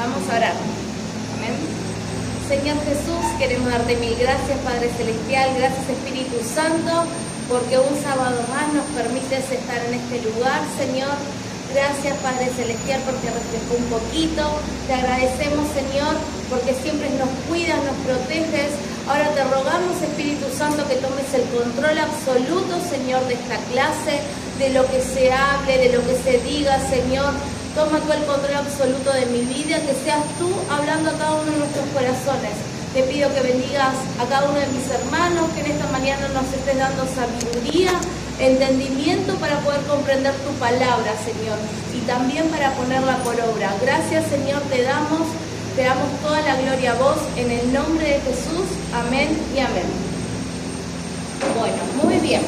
Vamos a orar. Amén. Señor Jesús, queremos darte mil gracias, Padre Celestial, gracias Espíritu Santo, porque un sábado más nos permites estar en este lugar, Señor. Gracias, Padre Celestial, porque refrescó un poquito. Te agradecemos, Señor, porque siempre nos cuidas, nos proteges. Ahora te rogamos, Espíritu Santo, que tomes el control absoluto, Señor, de esta clase, de lo que se hable, de lo que se diga, Señor. Toma tú el control absoluto de mi vida, que seas tú hablando a cada uno de nuestros corazones. Te pido que bendigas a cada uno de mis hermanos, que en esta mañana nos estés dando sabiduría, entendimiento para poder comprender tu palabra, Señor, y también para ponerla por obra. Gracias, Señor, te damos toda la gloria a vos, en el nombre de Jesús. Amén y amén. Bueno, muy bien.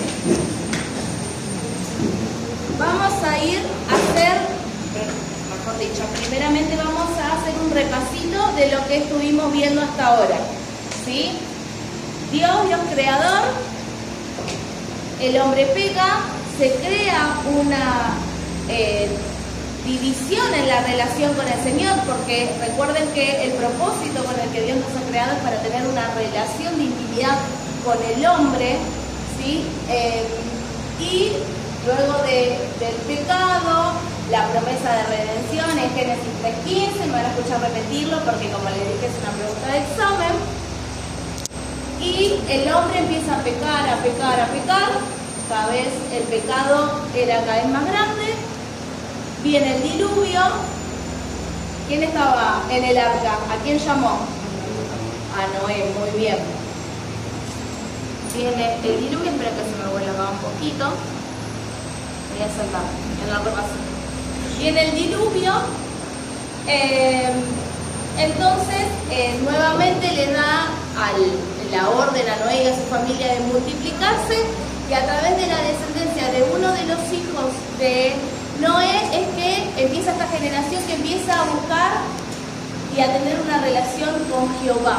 Vamos a ir a hacer, mejor dicho, primeramente vamos a hacer un repasito de lo que estuvimos viendo hasta ahora, ¿sí? Dios creador, el hombre peca, se crea una división en la relación con el Señor, porque recuerden que el propósito con el que Dios nos ha creado es para tener una relación de intimidad con el hombre, ¿sí? Y luego del pecado, la promesa de redención en Génesis 3:15, me van a escuchar repetirlo porque como les dije es una pregunta de examen. Y el hombre empieza a pecar, cada vez el pecado era cada vez más grande, viene el diluvio. ¿Quién estaba en el arca? ¿A quién llamó? A Noé, muy bien. Viene el diluvio, espera que se me vuelva acá un poquito. Voy a sentar en la repasita. Viene el diluvio, entonces nuevamente le da la orden a Noé y a su familia de multiplicarse, y a través de la descendencia de uno de los hijos de Noé es que empieza esta generación que empieza a buscar y a tener una relación con Jehová,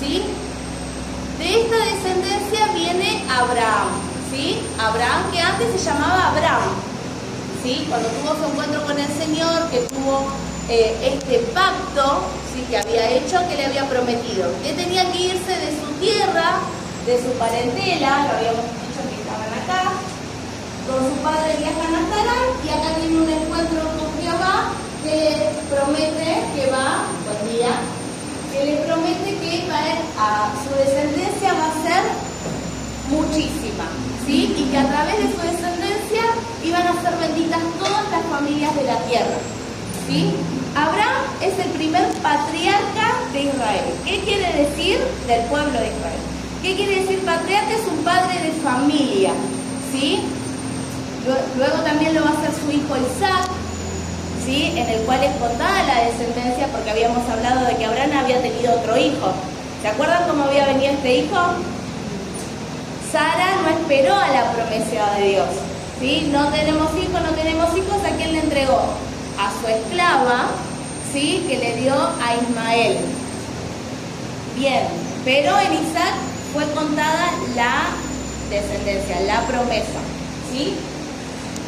¿sí? De esta descendencia viene Abraham, ¿sí? Abraham, que antes se llamaba Abraham, ¿sí? Cuando tuvo su encuentro con el Señor, que tuvo este pacto, ¿sí? Que había hecho, que le había prometido, que tenía que irse de su tierra, de su parentela, lo habíamos dicho que estaban acá, con su padre viajan a Harán, y acá tiene un encuentro con Jehová, que le promete que va, buen día, que le promete que a su descendencia va a ser muchísima, ¿sí? Y que a través de su descendencia iban a ser benditas todas las familias de la tierra, ¿sí? Abraham es el primer patriarca de Israel. ¿Qué quiere decir? Del pueblo de Israel. ¿Qué quiere decir patriarca? Es un padre de familia, ¿sí? Luego también lo va a hacer su hijo Isaac, ¿sí? En el cual es contada la descendencia, porque habíamos hablado de que Abraham había tenido otro hijo. ¿Se acuerdan cómo había venido este hijo? Sara no esperó a la promesa de Dios, ¿sí? No tenemos hijos, ¿a quién le entregó? A su esclava, ¿sí? Que le dio a Ismael. Bien, pero en Isaac fue contada la descendencia, la promesa, ¿sí?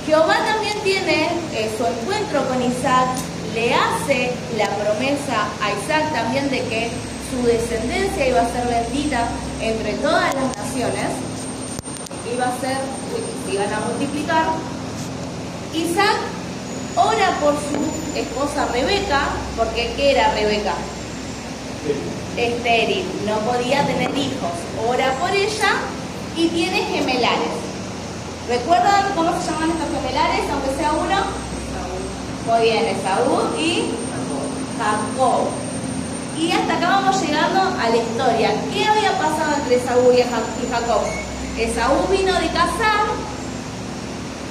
Jehová también tiene su encuentro con Isaac, le hace la promesa a Isaac también de que su descendencia iba a ser bendita entre todas las naciones, se iban a multiplicar. Isaac ora por su esposa Rebeca, porque ¿qué era Rebeca? Estéril, no podía tener hijos. Ora por ella y tiene gemelares. ¿Recuerdan cómo se llaman estos gemelares, aunque sea uno? Muy bien, Esaú y Jacob. Y hasta acá vamos llegando a la historia. ¿Qué había pasado entre Esaú y Jacob? Esaú vino de cazar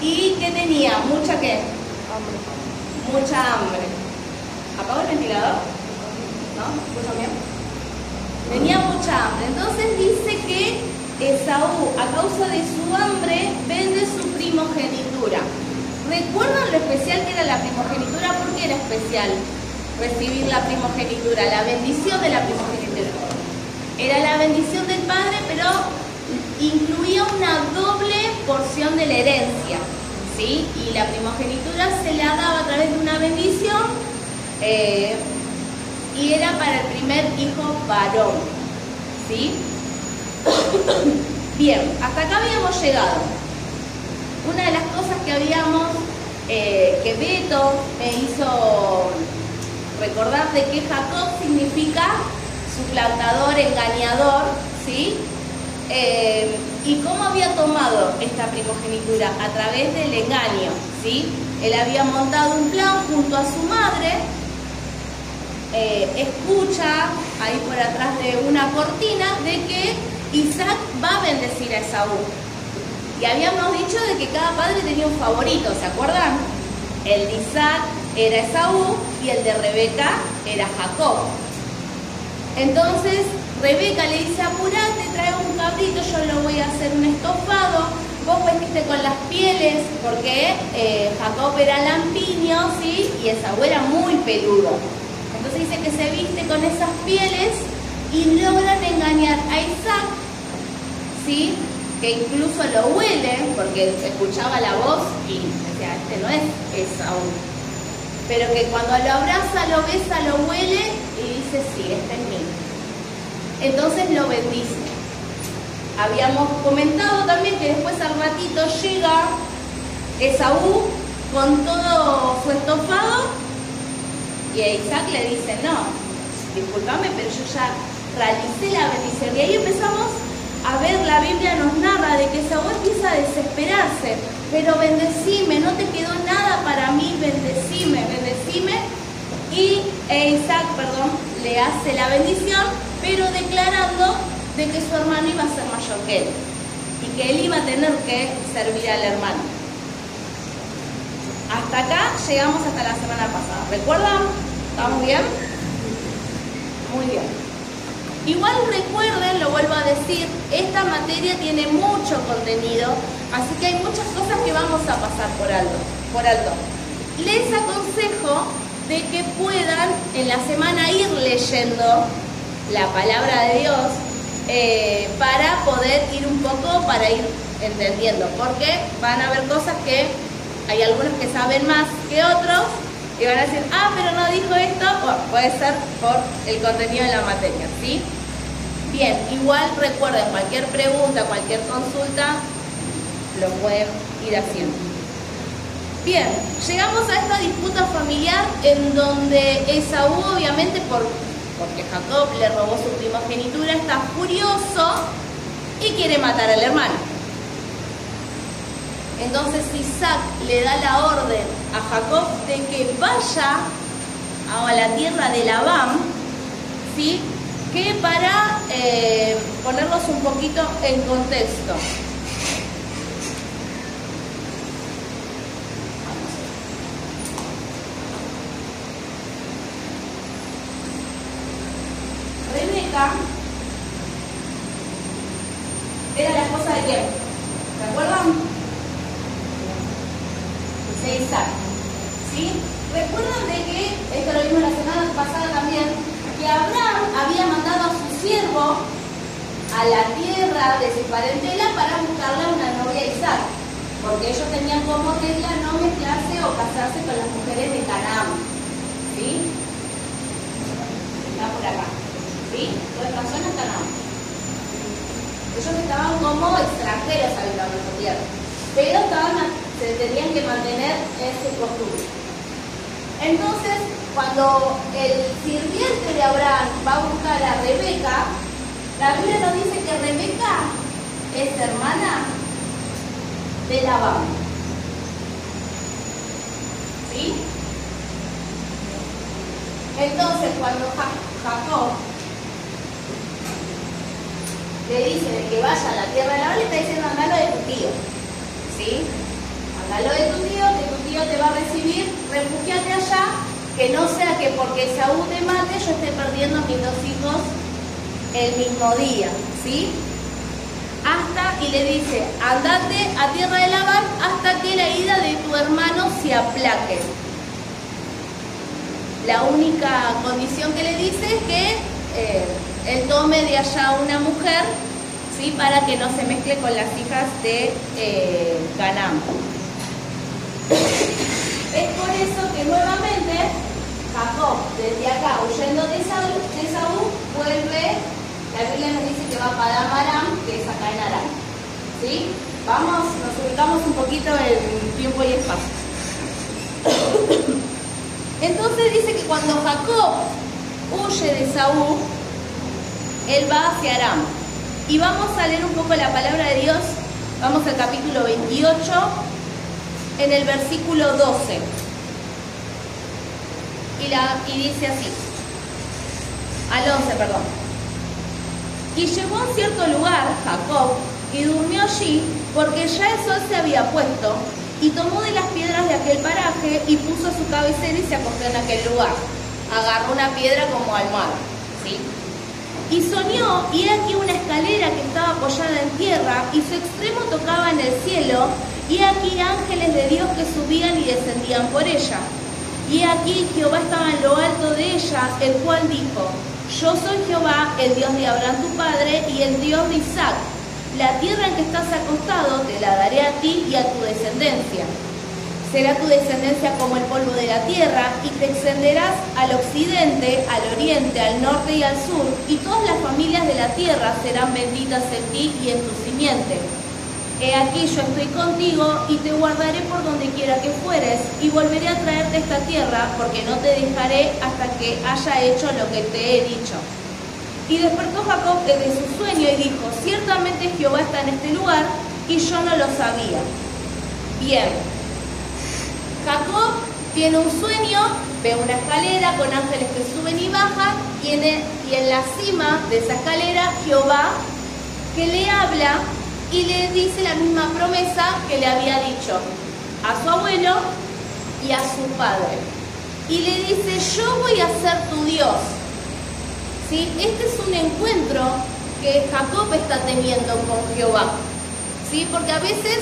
y ¿qué tenía? ¿Mucha qué? Hambre. Mucha hambre. ¿Apagó el ventilador? ¿No? ¿Escuchan bien? Tenía mucha hambre. Entonces dice que Esaú, a causa de su hambre, vende su primogenitura. ¿Recuerdan lo especial que era la primogenitura? ¿Por qué era especial recibir la primogenitura? La bendición de la primogenitura. Era la bendición del padre, pero incluía una doble porción de la herencia, ¿sí? Y la primogenitura se la daba a través de una bendición y era para el primer hijo varón, ¿sí? Bien, hasta acá habíamos llegado. Una de las cosas que que Beto me hizo recordar de que Jacob significa suplantador, engañador, ¿sí? Y cómo había tomado esta primogenitura a través del engaño, ¿sí? Él había montado un plan junto a su madre, escucha ahí por atrás de una cortina de que Isaac va a bendecir a Esaú. Y habíamos dicho de que cada padre tenía un favorito, ¿se acuerdan? El de Isaac era Esaú y el de Rebeca era Jacob. Entonces Rebeca le dice: apurate, trae un cabrito, yo lo voy a hacer un estofado, vos vestiste con las pieles, porque Jacob era lampiño, ¿sí? Y Esaú era muy peludo. Entonces dice que se viste con esas pieles y logran engañar a Isaac, ¿sí? Que incluso lo huele, porque escuchaba la voz y decía: este no es Esaú. Pero que cuando lo abraza, lo besa, lo huele y dice: sí, este es mío. Entonces lo bendice. Habíamos comentado también que después al ratito llega Esaú con todo su estofado y a Isaac le dice: no, discúlpame, pero yo ya realicé la bendición. Y ahí empezamos a ver, la Biblia nos narra de que Esaú empieza a desesperarse: pero bendecime, no te quedó nada para mí, bendecime, bendecime. Y Isaac, le hace la bendición, pero declarando de que su hermano iba a ser mayor que él y que él iba a tener que servir al hermano. Hasta acá llegamos hasta la semana pasada. ¿Recuerdan? ¿Estamos bien? Muy bien. Igual recuerden, lo vuelvo a decir, esta materia tiene mucho contenido, así que hay muchas cosas que vamos a pasar por alto. Les aconsejo de que puedan en la semana ir leyendo la palabra de Dios para poder ir un poco, para ir entendiendo, porque van a haber cosas que hay algunos que saben más que otros y van a decir: ah, pero no dijo esto. Bueno, puede ser por el contenido de la materia, ¿sí? Bien, igual recuerden, cualquier pregunta, cualquier consulta, lo pueden ir haciendo. Bien, llegamos a esta disputa familiar en donde Esaú, obviamente, porque Jacob le robó su primogenitura, está furioso y quiere matar al hermano. Entonces Isaac le da la orden a Jacob de que vaya a la tierra de Labán, ¿sí? Que para ponerlos un poquito en contexto. Rebeca era la esposa de quién, ¿se acuerdan? De Isaac, ¿sí? Recuerdan de que, esto lo vimos la semana pasada también, que Abraham había mandado a su siervo a la tierra de su parentela para buscarle una novia a Isaac, porque ellos tenían como regla no mezclarse o casarse con las mujeres de Canaán, ¿sí? Está por acá, ¿sí? Toda esta zona es Canaán. Ellos estaban como extranjeros habitando esa tierra, pero se tenían que mantener en su costumbre. Entonces, cuando el sirviente de Abraham va a buscar a Rebeca, la Biblia nos dice que Rebeca es hermana de Labán. ¿Sí? Entonces, cuando Jacob le dice de que vaya a la tierra de Labán, le está diciendo: andalo de tu tío. ¿Sí? Andalo de tu tío te va a recibir, refúgiate allá, que no sea que porque Esaú te mate yo esté perdiendo a mis dos hijos el mismo día, ¿sí? Y le dice: andate a tierra de Labán hasta que la ira de tu hermano se aplaque. La única condición que le dice es que él tome de allá una mujer, ¿sí? Para que no se mezcle con las hijas de Canaán. Es por eso que nuevamente Jacob, desde acá, huyendo de va Padán Aram, que es acá en Aram. ¿Sí? Vamos, nos ubicamos un poquito en tiempo y espacio. Entonces dice que cuando Jacob huye de Saúl, él va hacia Aram. Y vamos a leer un poco la palabra de Dios. Vamos al capítulo 28, en el versículo 12. Y dice así. Al 11, perdón. Y llegó a un cierto lugar, Jacob, y durmió allí, porque ya el sol se había puesto, y tomó de las piedras de aquel paraje, y puso su cabecera y se acostó en aquel lugar. Agarró una piedra como almohada, ¿sí? Y soñó, y he aquí una escalera que estaba apoyada en tierra, y su extremo tocaba en el cielo, y he aquí ángeles de Dios que subían y descendían por ella. Y he aquí Jehová estaba en lo alto de ella, el cual dijo: Yo soy Jehová, el Dios de Abraham tu padre, y el Dios de Isaac. La tierra en que estás acostado te la daré a ti y a tu descendencia. Será tu descendencia como el polvo de la tierra, y te extenderás al occidente, al oriente, al norte y al sur, y todas las familias de la tierra serán benditas en ti y en tu simiente. He aquí yo estoy contigo, y te guardaré por donde quiera que fueres, y volveré a traerte a esta tierra, porque no te dejaré hasta que haya hecho lo que te he dicho. Y despertó Jacob de su sueño y dijo: Ciertamente Jehová está en este lugar, y yo no lo sabía. Bien. Jacob tiene un sueño, ve una escalera con ángeles que suben y bajan, y en la cima de esa escalera Jehová, que le habla y le dice la misma promesa que le había dicho a su abuelo y a su padre. Y le dice: yo voy a ser tu Dios. ¿Sí? Este es un encuentro que Jacob está teniendo con Jehová. ¿Sí? Porque a veces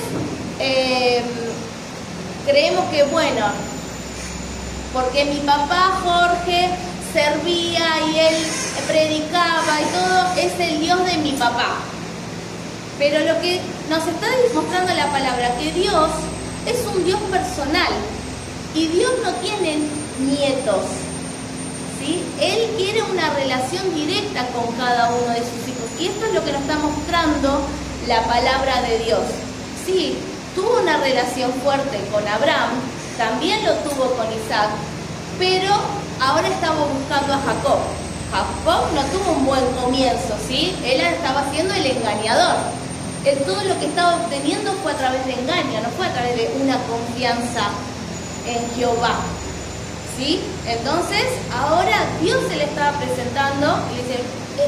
creemos que, bueno, porque mi papá Jorge servía y él predicaba y todo, es el Dios de mi papá. Pero lo que nos está mostrando la palabra, que Dios es un Dios personal y Dios no tiene nietos, ¿sí? Él quiere una relación directa con cada uno de sus hijos, y esto es lo que nos está mostrando la palabra de Dios. Sí, tuvo una relación fuerte con Abraham, también lo tuvo con Isaac, pero ahora estaba buscando a Jacob. Jacob no tuvo un buen comienzo, ¿sí? Él estaba siendo el engañador. Todo lo que estaba obteniendo fue a través de engaño, no fue a través de una confianza en Jehová, ¿sí? Entonces, ahora Dios se le estaba presentando y le dice: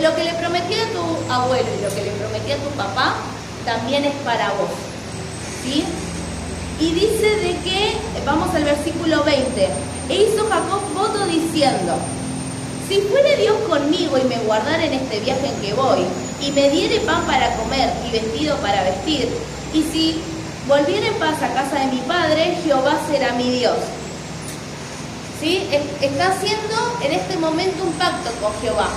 lo que le prometí a tu abuelo y lo que le prometí a tu papá, también es para vos, ¿sí? Y dice de que, vamos al versículo 20, e hizo Jacob voto diciendo: si fuere Dios conmigo y me guardara en este viaje en que voy, y me diere pan para comer y vestido para vestir, y si volviera en paz a casa de mi padre, Jehová será mi Dios. ¿Sí? Está haciendo en este momento un pacto con Jehová.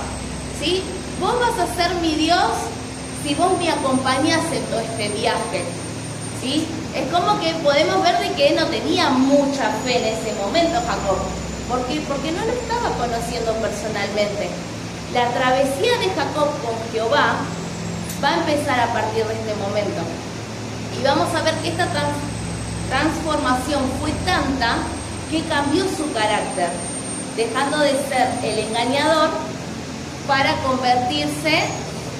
¿Sí? Vos vas a ser mi Dios si vos me acompañás en todo este viaje. ¿Sí? Es como que podemos ver de que no tenía mucha fe en ese momento Jacob. ¿Por qué? Porque no lo estaba conociendo personalmente. La travesía de Jacob con Jehová va a empezar a partir de este momento. Y vamos a ver que esta transformación fue tanta que cambió su carácter, dejando de ser el engañador para convertirse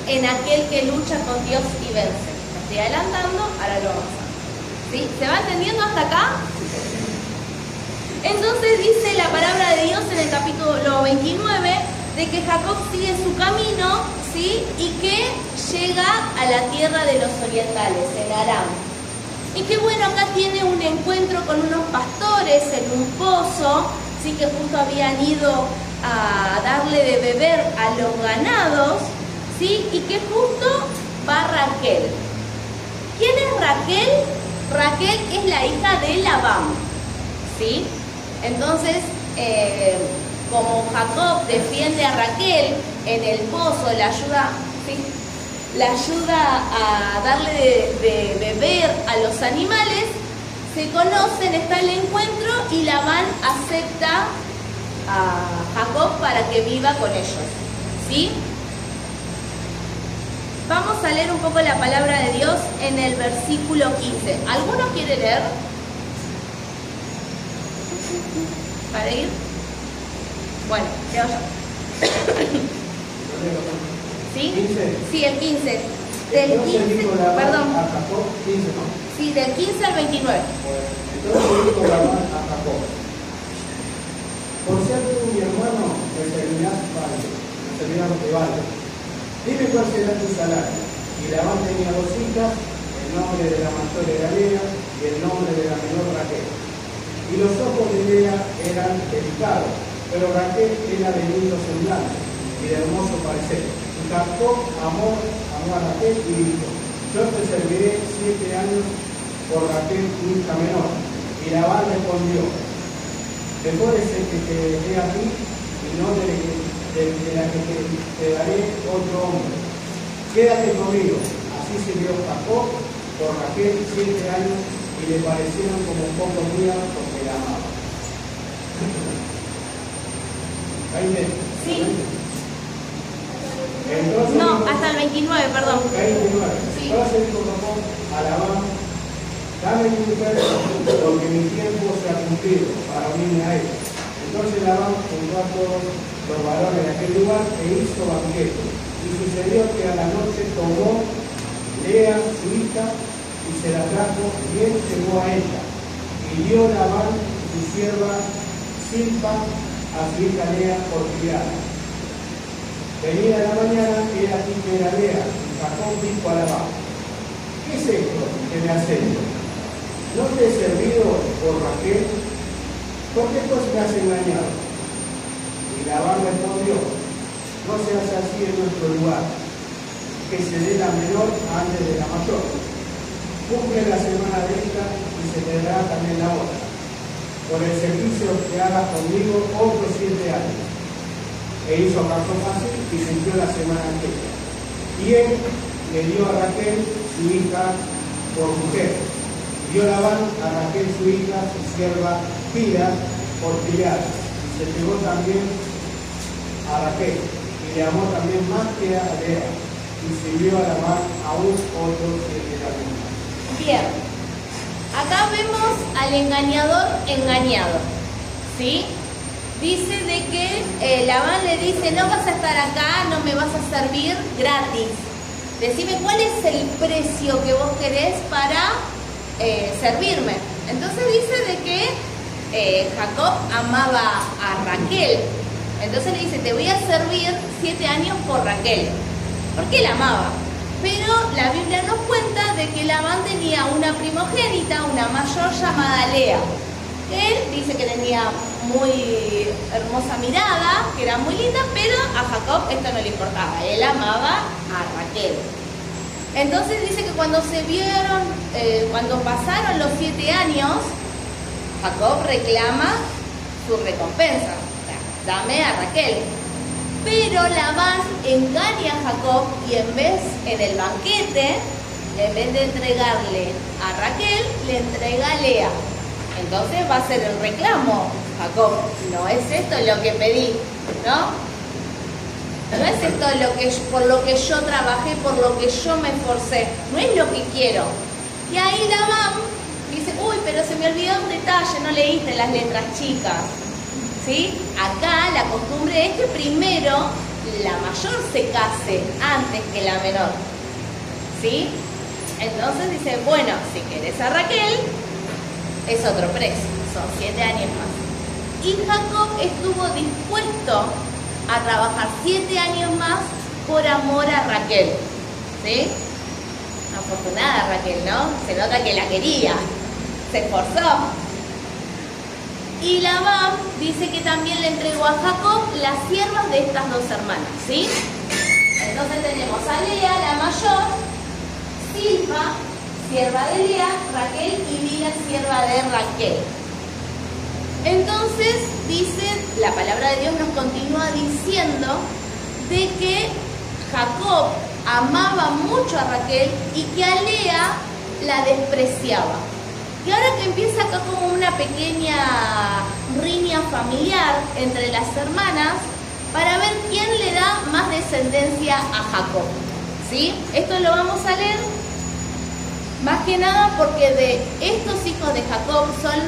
en aquel que lucha con Dios y vence. Me estoy adelantando, ahora lo vamos a ver. ¿Sí? ¿Se va entendiendo hasta acá? Entonces dice la palabra de Dios en el capítulo 29 de que Jacob sigue su camino, ¿sí? Y que llega a la tierra de los orientales, en Aram. Y que bueno, acá tiene un encuentro con unos pastores en un pozo, ¿sí? Que justo habían ido a darle de beber a los ganados, ¿sí? Y que justo va Raquel. ¿Quién es Raquel? Raquel es la hija de Labán, ¿sí? Entonces, como Jacob defiende a Raquel en el pozo, la ayuda, ¿sí? La ayuda a darle de beber a los animales, se conocen, está el encuentro y Labán acepta a Jacob para que viva con ellos, ¿sí? Vamos a leer un poco la palabra de Dios en el versículo 15. ¿Alguno quiere leer? ¿Para ir? Bueno, leo yo. ¿Sí? Sí, el 15. Del 15, perdón. Sí, del 15 al 29. Entonces dijo Labán a Jacob: por ser tú mi hermano, me servirás lo que vale. Dime cuál será tu salario. Y Labán tenía dos hijas, el nombre de la mayor era Lea y el nombre de la menor Raquel. Y los ojos de Lea eran delicados, pero Raquel era de lindo semblante y de hermoso parecer. Y Jacob amó a Raquel y dijo: yo te serviré 7 años por Raquel, tu hija menor. Y Labán respondió: mejor es el que te dé a ti y no de la que te daré otro hombre. Quédate conmigo. Así sirvió Jacob por Raquel 7 años y le parecieron como pocos días porque la amaba. Sí. Entonces, no, hasta el 29, perdón. 29. Sí. Entonces dijo Jacob a Labán: dame mi mujer porque mi tiempo se ha cumplido para unirme a ella. Entonces Labán juntó a todos los varones de aquel lugar e hizo banquete. Y sucedió que a la noche tomó Lea, su hija, y se la trajo, y él llegó a ella. Y dio Labán su sierva Silpa a su hija Lea por criada. Venida la mañana, era aquí que era Lea, y Jacob dijo a Labán: ¿qué es esto que me has hecho? ¿No te he servido por Raquel? ¿Por qué pues me has engañado? Y Labán respondió: no se hace así en nuestro lugar, que se dé la menor antes de la mayor. Cumple la semana de esta y se te dará también la otra. Por el servicio que hagas conmigo otros 7 años. E hizo Jacob así y cumplió la semana aquella. Y él le dio a Raquel su hija por mujer. Dio Labán a Raquel su hija, su sierva Bila, por criada. Y se pegó también a Raquel, y le amó también más que a Lea, y sirvió a Labán aún otros 7 años. Bien, acá vemos al engañador engañado, ¿sí? Dice de que Labán le dice: no vas a estar acá, no me vas a servir gratis. Decime cuál es el precio que vos querés para servirme. Entonces dice de que Jacob amaba a Raquel. Entonces le dice: te voy a servir 7 años por Raquel, porque él amaba. Pero la Biblia nos cuenta de que Labán tenía una primogénita, una mayor llamada Lea. Él dice que tenía muy hermosa mirada, que era muy linda, pero a Jacob esto no le importaba. Él amaba a Raquel. Entonces dice que cuando se vieron, cuando pasaron los 7 años, Jacob reclama su recompensa. Dame a Raquel. Pero Labán engaña a Jacob y en el banquete, en vez de entregarle a Raquel, le entrega a Lea. Entonces va a ser el reclamo: Jacob, no es esto lo que pedí, ¿no? No es esto por lo que yo trabajé, por lo que yo me esforcé, no es lo que quiero. Y ahí Labán dice: uy, pero se me olvidó un detalle, no leíste las letras chicas. ¿Sí? Acá la costumbre es que primero la mayor se case antes que la menor. ¿Sí? Entonces dice: bueno, si querés a Raquel, es otro precio, son 7 años más. Y Jacob estuvo dispuesto a trabajar 7 años más por amor a Raquel. ¿Sí? Afortunada Raquel, ¿no? Se nota que la quería, se esforzó. Y Labán dice que también le entregó a Jacob las siervas de estas 2 hermanas, ¿sí? Entonces tenemos a Lea, la mayor, Silpa, sierva de Lea, Raquel, y Bila, sierva de Raquel. Entonces dice, la palabra de Dios nos continúa diciendo de que Jacob amaba mucho a Raquel y que a Lea la despreciaba. Y ahora que empieza acá como una pequeña riña familiar entre las hermanas para ver quién le da más descendencia a Jacob, ¿sí? Esto lo vamos a leer más que nada porque de estos hijos de Jacob son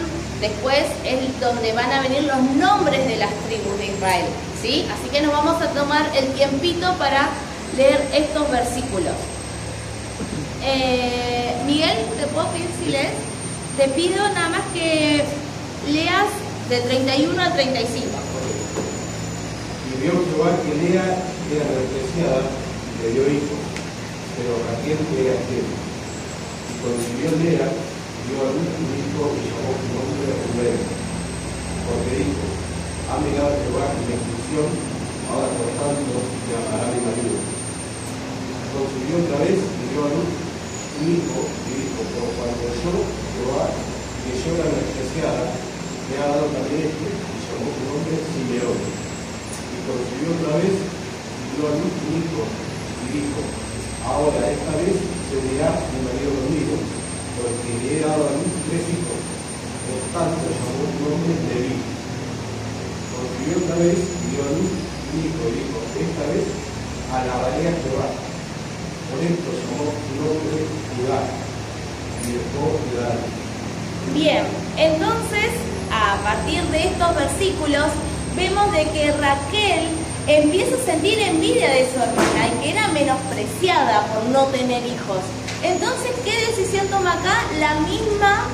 después es donde van a venir los nombres de las tribus de Israel, ¿sí? Así que nos vamos a tomar el tiempito para leer estos versículos. Miguel, ¿te puedo pedir si lees? Te pido nada más que leas de 31 a 35. Y vio Jehová que Lea era despreciada y le dio hijos, pero Raquel era estéril. Y concibió Lea, dio a luz un hijo y llamó su nombre Rubén, porque dijo: ha mirado Jehová mi aflicción, ahora por tanto me amará mi marido. Concibió otra vez y dio a luz un hijo y dijo: por cuanto yo, Jehová, que yo era despreciada, me ha dado también este, y llamó su nombre Simeón. Y concibió otra vez y dio a luz un hijo y dijo: ahora esta vez se unirá mi marido conmigo, porque le he dado a luz 3 hijos. Por tanto llamó su nombre Leví. Concibió otra vez y dio a luz un hijo y dijo: esta vez alabaré a Jehová. Por esto llamó su nombre Judá y dejó de dar. Bien, entonces a partir de estos versículos vemos de que Raquel empieza a sentir envidia de su hermana y que era menospreciada por no tener hijos. Entonces, ¿qué decisión toma acá? La misma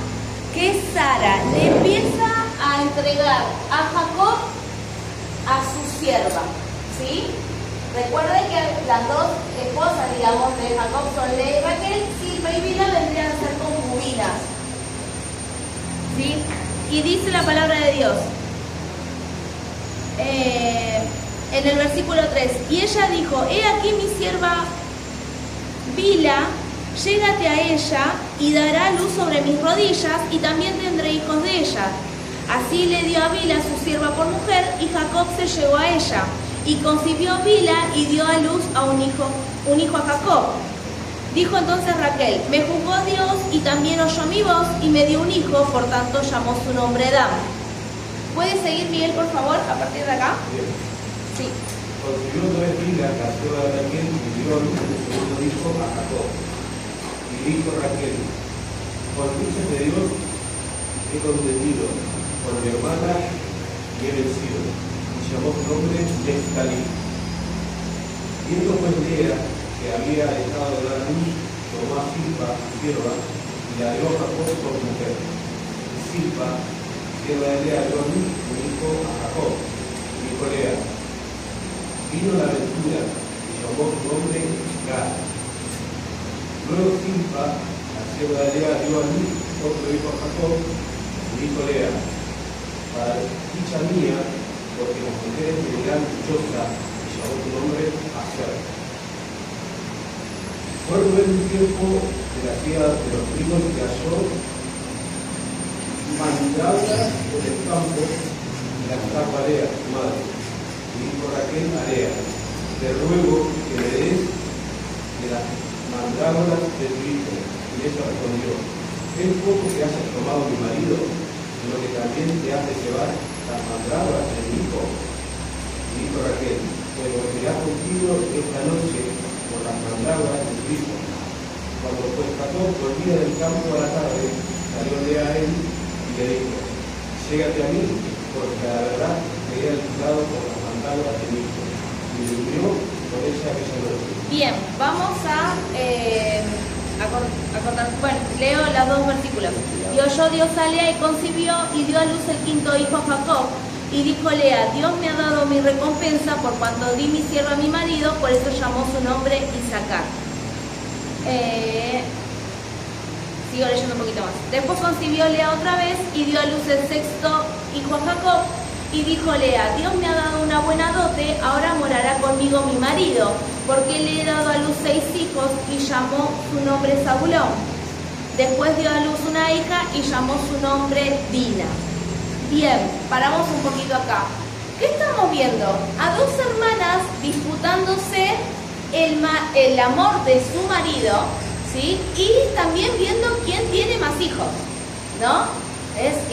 que Sara. Le empieza a entregar a Jacob a su sierva, ¿sí? Recuerden que las dos esposas, digamos, de Jacob son Lea y Raquel, Silpa y Bilha vendrían a ser concubinas, ¿sí? Y dice la palabra de Dios en el versículo 3: y ella dijo: he aquí mi sierva Bilha, llégate a ella y dará luz sobre mis rodillas y también tendré hijos de ella. Así le dio a Bilha su sierva por mujer y Jacob se llegó a ella. Y concibió Bilha y dio a luz a un hijo a Jacob. Dijo entonces Raquel: me juzgó Dios y también oyó mi voz y me dio un hijo, por tanto llamó su nombre Dan. ¿Puedes seguir, Miguel, por favor, a partir de acá? Bien. Sí. Concibió otra vez Bilha, la sierva de Raquel, y dio a luz un segundo hijo a Jacob. Y dijo Raquel: con luchas de Dios he contendido, con mi hermana y he vencido. Y llamó su nombre Neftalí. Viendo pues Lea que había dejado de dar luz, tomó a Silpa, su sierva, y la dio a Jacob por mujer. Y Silpa, sierva de Lea, dio a luz un hijo a Jacob. Y dijo Lea: vino la aventura, y llamó su nombre Gad. Luego Silpa, la sierva de Lea, dio a luz otro hijo a Jacob. Y dijo Lea: para dicha mía, porque las mujeres me dirán dichosa, y llamó su nombre Aser. Fue Rubén un tiempo de la tierra de los trigos que halló mandrágoras en el campo, y las trajo a Lea, su madre. Y dijo Raquel a Lea: te ruego que me des de las mandrágoras de tu hijo. Y ella respondió: es poco que hayas tomado mi marido, sino que también te has de llevar las mandrágoras de mi hijo. Y dijo Raquel: pues dormirás contigo esta noche por las mandrágoras de tu hijo. Cuando pues Jacob volvía del campo a la tarde, salió Lea a él y le dijo: llégate a mí, porque a la verdad me he alquilado por las mandrágoras de mi hijo. Y durmió con ella aquella noche. Bien, vamos a cortar. Bueno, leo los dos versículos. Y oyó Dios a Lea y concibió y dio a luz el quinto hijo a Jacob. Y dijo Lea: Dios me ha dado mi recompensa por cuanto di mi sierva a mi marido, por eso llamó su nombre Isacar. Sigo leyendo un poquito más. Después concibió Lea otra vez y dio a luz el sexto hijo a Jacob. Y dijo Lea: Dios me ha dado una buena dote, ahora morará conmigo mi marido, porque le he dado a luz 6 hijos, y llamó su nombre Zabulón. Después dio a luz una hija y llamó su nombre Dina. Bien, paramos un poquito acá. ¿Qué estamos viendo? A dos hermanas disputándose el amor de su marido, ¿sí? Y también viendo quién tiene más hijos, ¿no?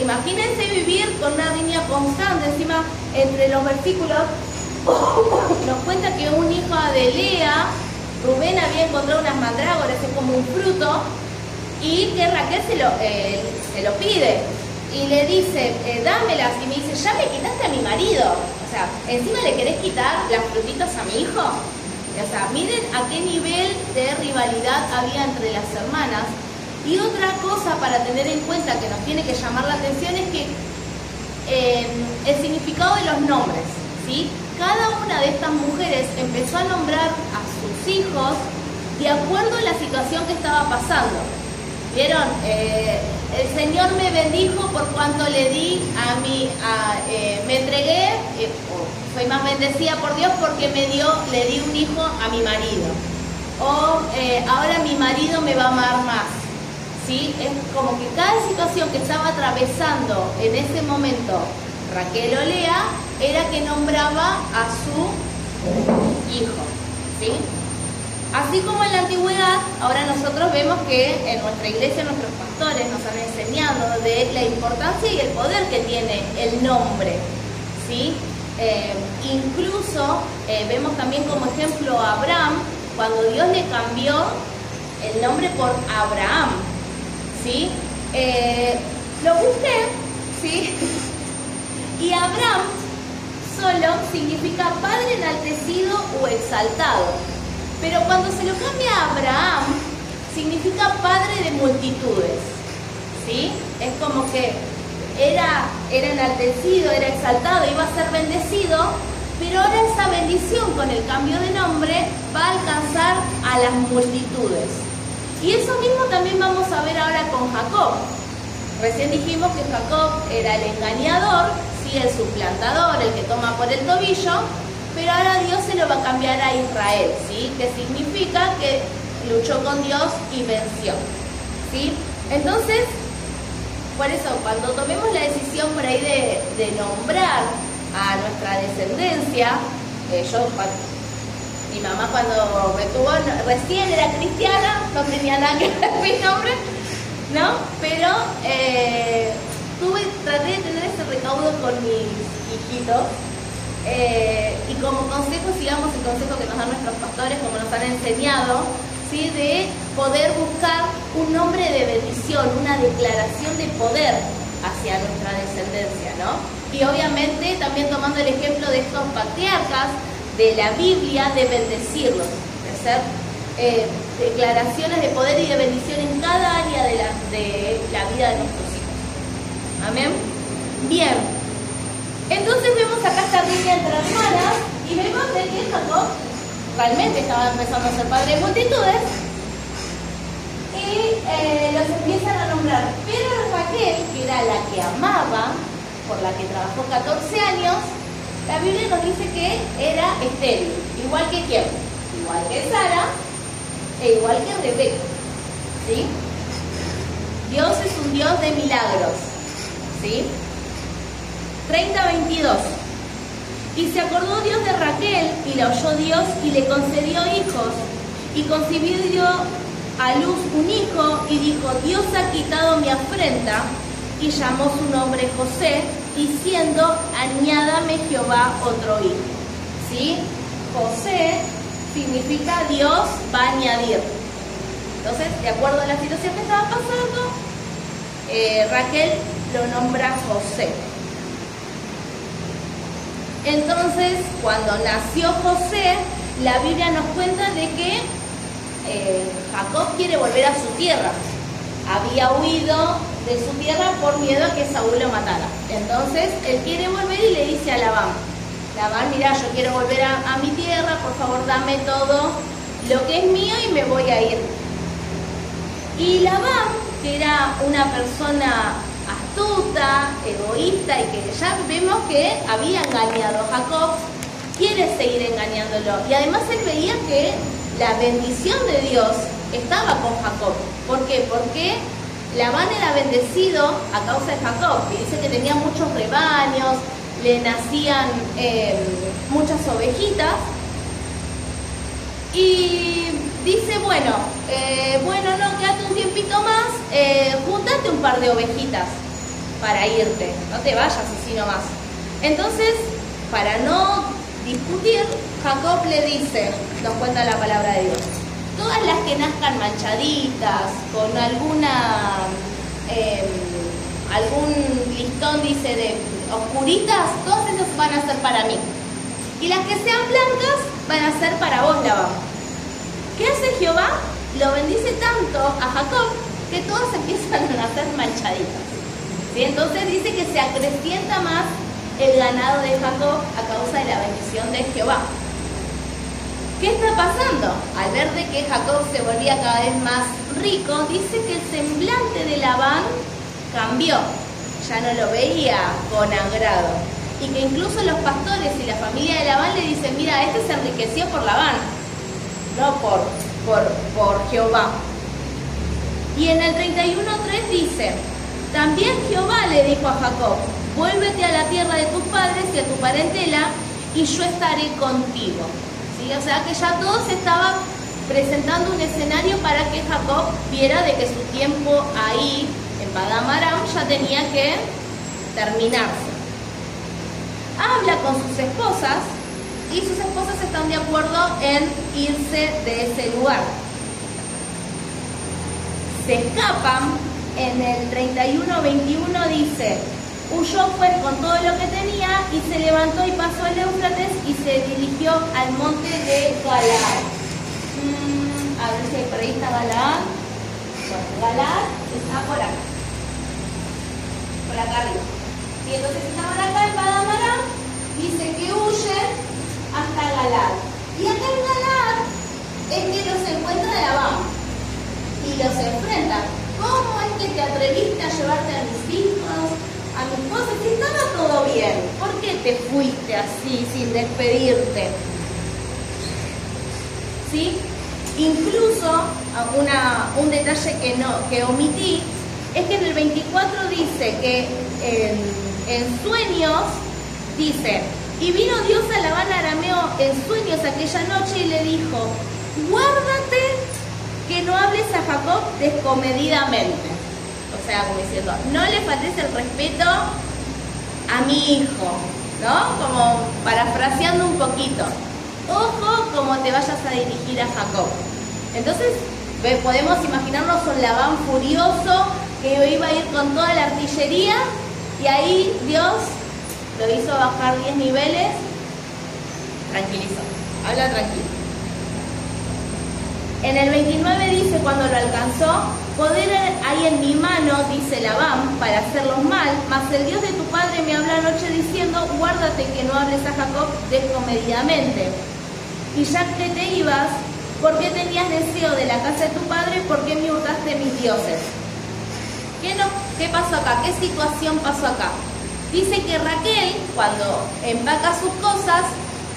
Imagínense vivir con una riña constante. Encima, entre los versículos nos cuenta que un hijo de Lea Rubén había encontrado unas mandrágoras, es como un fruto, y que Raquel se lo pide. Y le dice, dámelas. Y me dice, ya me quitaste a mi marido. O sea, encima le querés quitar las frutitas a mi hijo. O sea, miren a qué nivel de rivalidad había entre las hermanas. Y otra cosa para tener en cuenta que nos tiene que llamar la atención es que el significado de los nombres, ¿sí? Cada una de estas mujeres empezó a nombrar a sus hijos de acuerdo a la situación que estaba pasando. ¿Vieron? El Señor me bendijo por cuanto le di me entregué, soy más bendecida por Dios porque le di un hijo a mi marido. O ahora mi marido me va a amar más. ¿Sí? Es como que cada situación que estaba atravesando en ese momento Raquel o Lea era que nombraba a su hijo. ¿Sí? Así como en la antigüedad, ahora nosotros vemos que en nuestra iglesia nuestros pastores nos han enseñado de la importancia y el poder que tiene el nombre, ¿sí? Incluso vemos también como ejemplo a Abraham, cuando Dios le cambió el nombre por Abraham, ¿sí? Lo busqué, ¿sí? Y Abraham solo significa padre enaltecido o exaltado. Pero cuando se lo cambia a Abraham, significa padre de multitudes, ¿sí? Es como que era enaltecido, era exaltado, iba a ser bendecido, pero ahora esa bendición con el cambio de nombre va a alcanzar a las multitudes. Y eso mismo también vamos a ver ahora con Jacob. Recién dijimos que Jacob era el engañador, ¿sí? El suplantador, el que toma por el tobillo. Pero ahora Dios se lo va a cambiar a Israel, ¿sí? Que significa que luchó con Dios y venció, ¿sí? Entonces, por eso, cuando tomemos la decisión por ahí de nombrar a nuestra descendencia, mi mamá cuando me tuvo, recién era cristiana, no tenía nada que ver mi nombre, ¿no? Pero traté de tener ese recaudo con mis hijitos. Y como consejo, sigamos el consejo que nos dan nuestros pastores, como nos han enseñado, ¿sí? De poder buscar un nombre de bendición, una declaración de poder hacia nuestra descendencia, ¿no? Y obviamente también tomando el ejemplo de estos patriarcas de la Biblia, de bendecirlos, de hacer declaraciones de poder y de bendición en cada área de la vida de nuestros hijos. Amén. Bien. Entonces vemos acá esta riña entre hermanas y vemos de que Jacob realmente estaba empezando a ser padre de multitudes y los empiezan a nombrar. Pero Raquel, que era la que amaba, por la que trabajó 14 años, la Biblia nos dice que era estéril. ¿Igual que quién? Igual que Sara e igual que Rebeca, ¿sí? Dios es un Dios de milagros, ¿sí? 30:22. Y se acordó Dios de Raquel, y la oyó Dios, y le concedió hijos. Y concibió a luz un hijo, y dijo, Dios ha quitado mi afrenta, y llamó su nombre José, diciendo, añádame Jehová otro hijo. ¿Sí? José significa Dios va a añadir. Entonces, de acuerdo a la situación que estaba pasando, Raquel lo nombra José. Entonces, cuando nació José, la Biblia nos cuenta de que Jacob quiere volver a su tierra. Había huido de su tierra por miedo a que Saúl lo matara. Entonces, él quiere volver y le dice a Labán, mira, yo quiero volver a mi tierra, por favor dame todo lo que es mío y me voy a ir. Y Labán, que era una persona astuta, egoísta y que ya vemos que había engañado a Jacob, quiere seguir engañándolo. Y además él veía que la bendición de Dios estaba con Jacob. ¿Por qué? Porque Labán era bendecido a causa de Jacob, y dice que tenía muchos rebaños, le nacían muchas ovejitas. Y dice, bueno, no, quédate un tiempito más, júntate un par de ovejitas para irte, no te vayas así nomás. Entonces, para no discutir, Jacob le dice, nos cuenta la palabra de Dios, todas las que nazcan manchaditas, con algún listón, dice, de oscuritas, todas esas van a ser para mí. Y las que sean blancas van a ser para vos, Labán. ¿Qué hace Jehová? Lo bendice tanto a Jacob que todas empiezan a nacer manchaditas. ¿Sí? Entonces dice que se acrecienta más el ganado de Jacob a causa de la bendición de Jehová. ¿Qué está pasando? Al ver de que Jacob se volvía cada vez más rico, dice que el semblante de Labán cambió. Ya no lo veía con agrado. Y que incluso los pastores y la familia de Labán le dicen, mira, este se enriqueció por Labán, no por Jehová. Y en el 31:3 dice, también Jehová le dijo a Jacob, vuélvete a la tierra de tus padres y a tu parentela, y yo estaré contigo. ¿Sí? O sea que ya todo se estaba presentando un escenario para que Jacob viera de que su tiempo ahí, en Padán Aram, ya tenía que terminarse. Habla con sus esposas y sus esposas están de acuerdo en irse de ese lugar. Se escapan. En el 31:21 dice, huyó pues con todo lo que tenía y se levantó y pasó el Éufrates y se dirigió al monte de Galaad. A ver si por ahí está Galaad. Bueno, Galaad está por acá arriba. Y entonces estaban acá en Padán Aram, dice que huyen hasta Galaad. Y acá en Galaad es que los encuentra Labán y los enfrenta. ¿Cómo es que te atreviste a llevarte a mis hijos, a mi esposa? Que estaba todo bien. ¿Por qué te fuiste así, sin despedirte? ¿Sí? Incluso, un detalle que omití, es que en el 24 dice que en sueños, dice, y vino Dios a Labán arameo en sueños aquella noche y le dijo, guárdate que no hables a Jacob descomedidamente. O sea, como diciendo, no le faltes el respeto a mi hijo, ¿no? Como parafraseando un poquito. Ojo como te vayas a dirigir a Jacob. Entonces, podemos imaginarnos un Labán furioso que iba a ir con toda la artillería y ahí Dios lo hizo bajar 10 niveles, tranquilizó, habla tranquilo. En el 29 dice, cuando lo alcanzó, poder hay en mi mano, dice Labán, para hacerlos mal, mas el Dios de tu padre me habló anoche diciendo, guárdate que no hables a Jacob descomedidamente. Y ya que te ibas, ¿por qué tenías deseo de la casa de tu padre? ¿Por qué me hurtaste mis dioses? ¿Qué pasó acá? ¿Qué situación pasó acá? Dice que Raquel, cuando empaca sus cosas,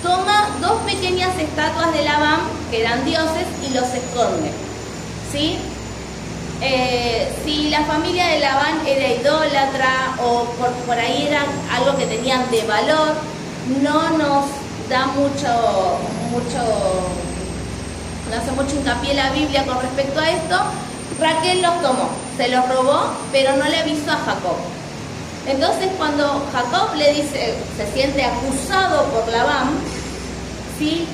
toma 2 pequeñas estatuas de Labán, que eran dioses, y los esconde. ¿Sí? Si la familia de Labán era idólatra o por ahí era algo que tenían de valor, no nos da no hace mucho hincapié la Biblia con respecto a esto. Raquel los tomó, se los robó, pero no le avisó a Jacob. Entonces cuando Jacob le dice, se siente acusado por Labán, ¿sí?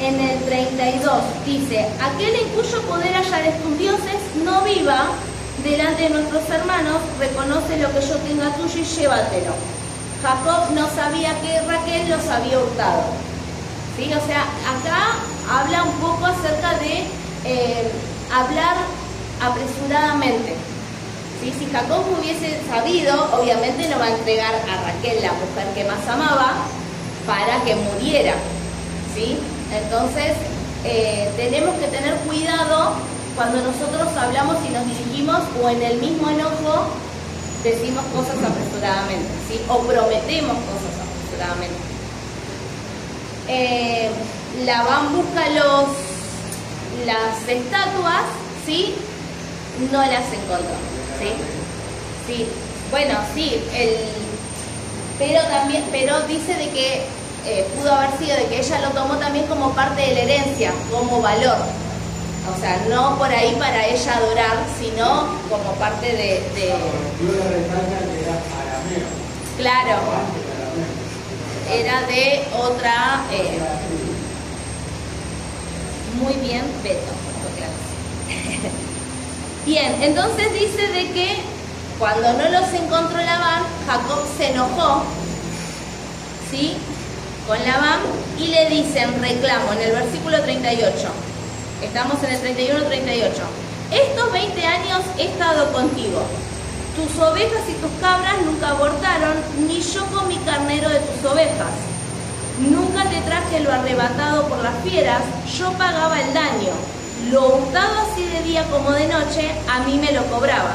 En el 32 dice, aquel en cuyo poder hallares tus dioses no viva delante de nuestros hermanos, reconoce lo que yo tenga tuyo y llévatelo. Jacob no sabía que Raquel los había hurtado. ¿Sí? O sea, acá habla un poco acerca de hablar apresuradamente. ¿Sí? Si Jacob hubiese sabido, obviamente no va a entregar a Raquel, la mujer que más amaba, para que muriera. ¿Sí? Entonces, tenemos que tener cuidado cuando nosotros hablamos y nos dirigimos o en el mismo enojo decimos cosas apresuradamente, ¿sí? O prometemos cosas apresuradamente. Labán busca las estatuas, ¿sí? No las encontró, ¿sí? Sí. Bueno, sí, pero dice de que pudo haber sido de que ella lo tomó también como parte de la herencia, como valor. O sea, no por ahí para ella adorar, sino como parte de... Yo le recalca que era arameo. Claro. era de otra... muy bien, Beto. Bien, entonces dice de que cuando no los encontró Labán, Jacob se enojó, ¿sí?, con Labán, y le dice en reclamo, en el versículo 38, estamos en el 31-38, estos 20 años he estado contigo, tus ovejas y tus cabras nunca abortaron, ni yo comí carnero de tus ovejas, nunca te traje lo arrebatado por las fieras, yo pagaba el daño, lo hurtado así de día como de noche, a mí me lo cobrabas.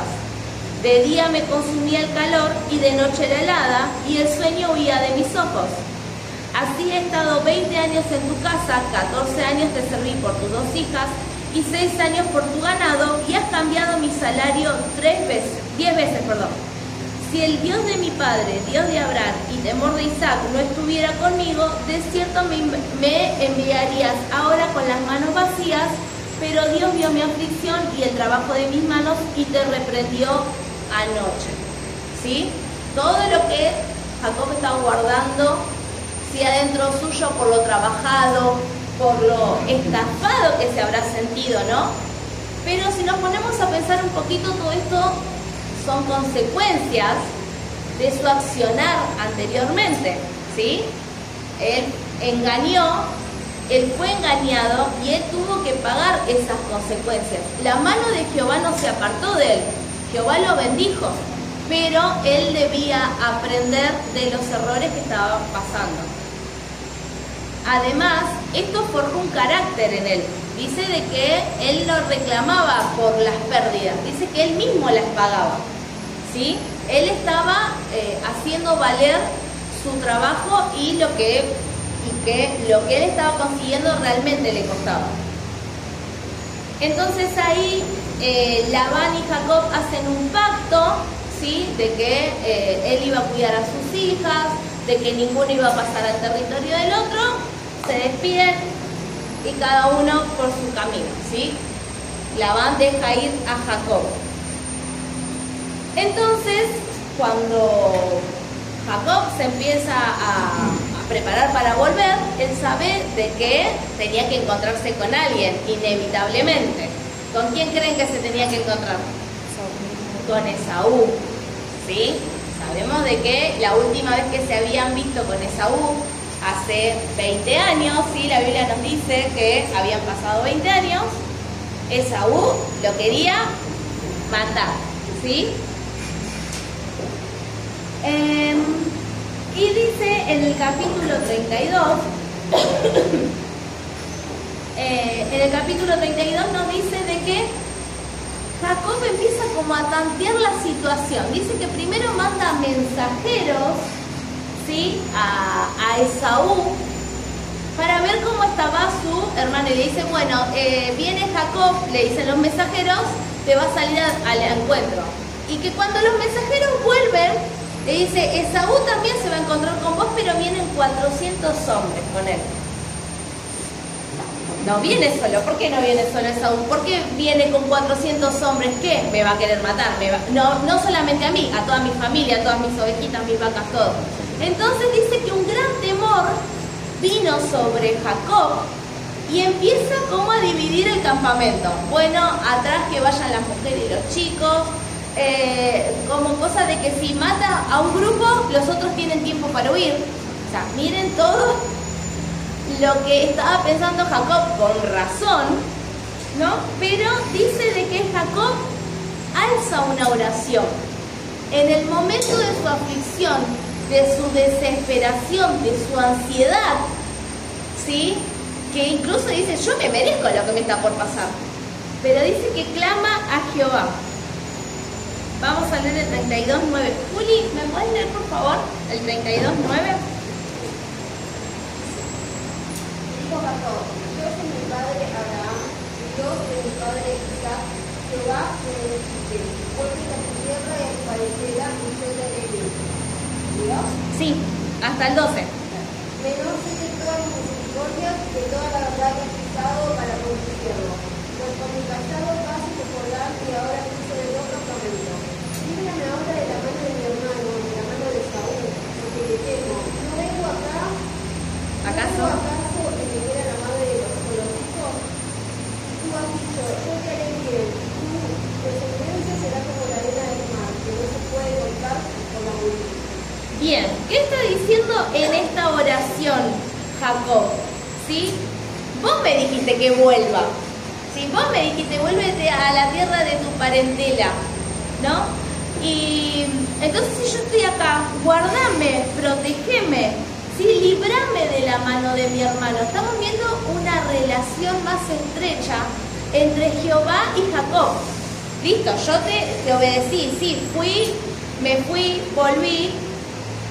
De día me consumía el calor y de noche la helada, y el sueño huía de mis ojos. Así he estado 20 años en tu casa, 14 años te serví por tus 2 hijas, y 6 años por tu ganado, y has cambiado mi salario 10 veces. Si el Dios de mi padre, Dios de Abraham y temor de Isaac no estuviera conmigo, de cierto me enviarías ahora con las manos vacías, pero Dios vio mi aflicción y el trabajo de mis manos y te reprendió anoche. ¿Sí? Todo lo que Jacob estaba guardando, sí, adentro suyo, por lo trabajado, por lo estafado que se habrá sentido, ¿no? Pero si nos ponemos a pensar un poquito, todo esto son consecuencias de su accionar anteriormente, ¿sí? Él engañó, él fue engañado y él tuvo que pagar esas consecuencias. La mano de Jehová no se apartó de él, Jehová lo bendijo, pero él debía aprender de los errores que estaban pasando. Además, esto forjó un carácter en él. Dice de que él no reclamaba por las pérdidas, dice que él mismo las pagaba, ¿sí? Él estaba haciendo valer su trabajo y lo que él estaba consiguiendo realmente le costaba. Entonces ahí Labán y Jacob hacen un pacto, ¿sí?, de que él iba a cuidar a sus hijas, de que ninguno iba a pasar al territorio del otro, se despiden y cada uno por su camino, ¿sí? Labán deja ir a Jacob. Entonces, cuando Jacob se empieza a preparar para volver, él sabe de que tenía que encontrarse con alguien, inevitablemente. ¿Con quién creen que se tenía que encontrar? Con Esaú, ¿sí? Sabemos de que la última vez que se habían visto con Esaú, hace 20 años, ¿sí? La Biblia nos dice que habían pasado 20 años, Esaú lo quería matar, ¿sí? Y dice en el capítulo 32, nos dice de que Jacob empieza como a tantear la situación. Dice que primero manda mensajeros, ¿sí?, a Esaú para ver cómo estaba su hermano. Y le dice, bueno, viene Jacob, le dicen los mensajeros, te va a salir al encuentro. Y que cuando los mensajeros vuelven, le dice, Esaú también se va a encontrar con vos, pero vienen 400 hombres con él. No viene solo. ¿Por qué no viene solo Esaú? ¿Por qué viene con 400 hombres? ¿Qué? Me va a querer matar. No solamente a mí, a toda mi familia, a todas mis ovejitas, mis vacas, todo. Entonces dice que un gran temor vino sobre Jacob y empieza como a dividir el campamento. Bueno, atrás que vayan las mujeres y los chicos, como cosa de que si mata a un grupo, los otros tienen tiempo para huir. O sea, miren todo lo que estaba pensando Jacob, con razón, ¿no? Pero dice de que Jacob alza una oración. En el momento de su aflicción, de su desesperación, de su ansiedad, ¿sí?, que incluso dice, yo me merezco lo que me está por pasar, pero dice que clama a Jehová. Vamos a leer el 32:9. Juli, ¿me puedes leer por favor el 32:9? Dijo Jacob, Dios de mi padre Abraham, Dios de mi padre Isaac, Jehová que me necesite, vuelve a tu tierra y a tu parentela y yo te haré. ¿Dios? Sí, hasta el 12. Me conoce de todas las misericordias, de toda la verdad que has usado para con tu siervo. Pues con mi pasado paso por Jordán y ahora cruzo de otro camino. Líbrame ahora de la mano de mi hermano, de la mano de Saúl, porque le temo. No vengo acá Bien, ¿qué está diciendo en esta oración Jacob? ¿Sí? Vos me dijiste que vuelva. ¿Sí? Vos me dijiste, vuélvete a la tierra de tu parentela, ¿no? Y entonces si yo estoy acá, guardame, protegeme, ¿sí? Librame de la mano de mi hermano. Estamos viendo una relación más estrecha entre Jehová y Jacob. Listo, yo te obedecí, sí, me fui, volví.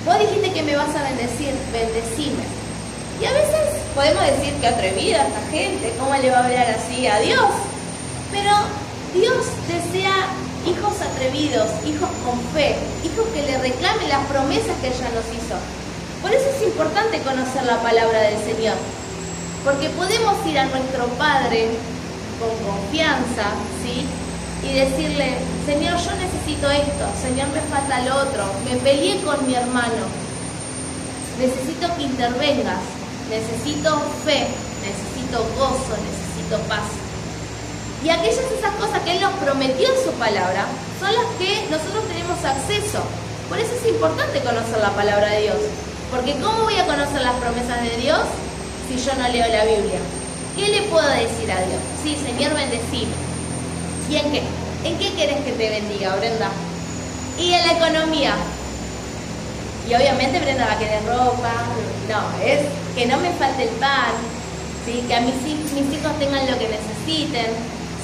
Vos dijiste que me vas a bendecir, bendecime. Y a veces podemos decir que atrevida esta gente, ¿cómo le va a hablar así a Dios? Pero Dios desea hijos atrevidos, hijos con fe, hijos que le reclamen las promesas que ella nos hizo. Por eso es importante conocer la palabra del Señor, porque podemos ir a nuestro Padre con confianza, ¿sí? Y decirle, Señor, yo necesito esto, Señor, me falta lo otro, me peleé con mi hermano, necesito que intervengas, necesito fe, necesito gozo, necesito paz. Y esas cosas que Él nos prometió en su palabra son las que nosotros tenemos acceso. Por eso es importante conocer la palabra de Dios, porque ¿cómo voy a conocer las promesas de Dios si yo no leo la Biblia? ¿Qué le puedo decir a Dios? Sí, Señor, bendecime. ¿Y en qué? ¿En qué querés que te bendiga, Brenda? Y en la economía. Y obviamente Brenda va a querer ropa. No, es que no me falte el pan, ¿sí? Que a mis hijos tengan lo que necesiten,